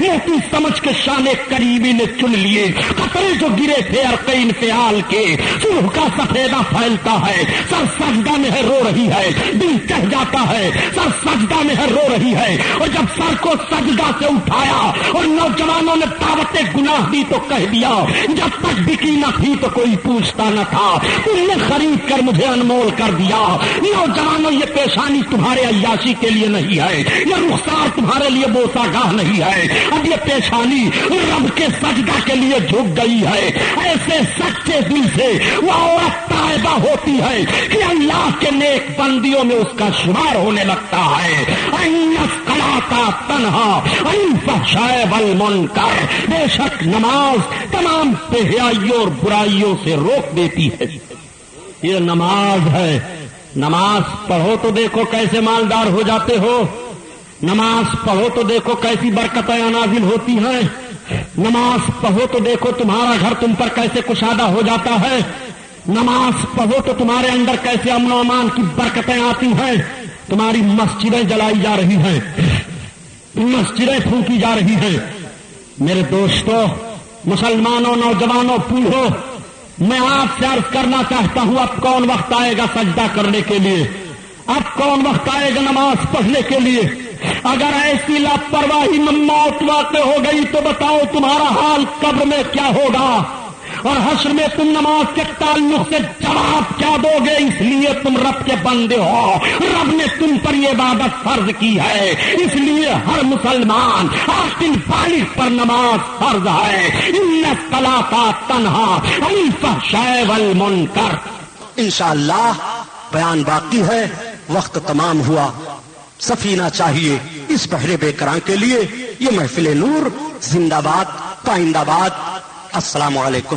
[SPEAKER 1] موتی سمجھ کے شان قریبی نے چن لیے، قطرے جو گرے تھے ارقین فعال کے، صبح کا سفیدہ پھیلتا ہے، سر سجدہ میں ہے رو رہی ہے، دل چڑھ جاتا ہے، سر سجدہ میں ہے رو رہی ہے، اور جب سر کو سجدہ سے اٹھایا اور نوجوانوں نے دعوت گناہ دی تو کہہ دیا جب تک بکی نہ تھی تو کوئی پوچھتا نہ تھا، تم نے خرید کر مجھے انمول کر دیا۔ نوجوانوں یہ پیشانی تمہارے عیاشی کے لیے نہیں ہے، یہ رخسار تمہارے لیے بوسا گاہ نہیں ہے، اب یہ پیشانی رب کے سجدہ کے لیے جھک گئی ہے۔ ایسے سچے دل سے وہ عورت تائبہ ہوتی ہے کہ اللہ کے نیک بندیوں میں اس کا شمار ہونے لگتا ہے۔ تنہا الفحشاء والمنکر، بے شک نماز تمام بےحیائیوں اور برائیوں سے روک دیتی ہے۔ یہ نماز ہے، نماز پڑھو تو دیکھو کیسے مالدار ہو جاتے ہو، نماز پڑھو تو دیکھو کیسی برکتیں نازل ہوتی ہیں، نماز پڑھو تو دیکھو تمہارا گھر تم پر کیسے کشادہ ہو جاتا ہے، نماز پڑھو تو تمہارے اندر کیسے امن و امان کی برکتیں آتی ہیں۔ تمہاری مسجدیں جلائی جا رہی ہیں، مسجدیں پھونکی جا رہی ہیں۔ میرے دوستوں، مسلمانوں، نوجوانوں، بوڑھوں، میں آپ سے عرض کرنا چاہتا ہوں اب کون وقت آئے گا سجدہ کرنے کے لیے، اب کون وقت آئے گا نماز پڑھنے کے لیے۔ اگر ایسی لاپرواہی میں موت واقع ہو گئی تو بتاؤ تمہارا حال قبر میں کیا ہوگا، اور حشر میں تم نماز کے تعلق سے جواب کیا دو گے؟ اس لیے تم رب کے بندے ہو، رب نے تم پر یہ عبادت فرض کی ہے، اس لیے ہر مسلمان عاقل بالغ پر نماز فرض ہے۔ ان الصلاۃ تنہا عن الفحشاء والمنکر۔
[SPEAKER 2] انشاءاللہ بیان باقی ہے، وقت تمام ہوا۔ سفینہ چاہیے اس بحر بے کراں کے لیے، یہ محفل نور زندہ باد، پائندہ باد۔ السلام علیکم۔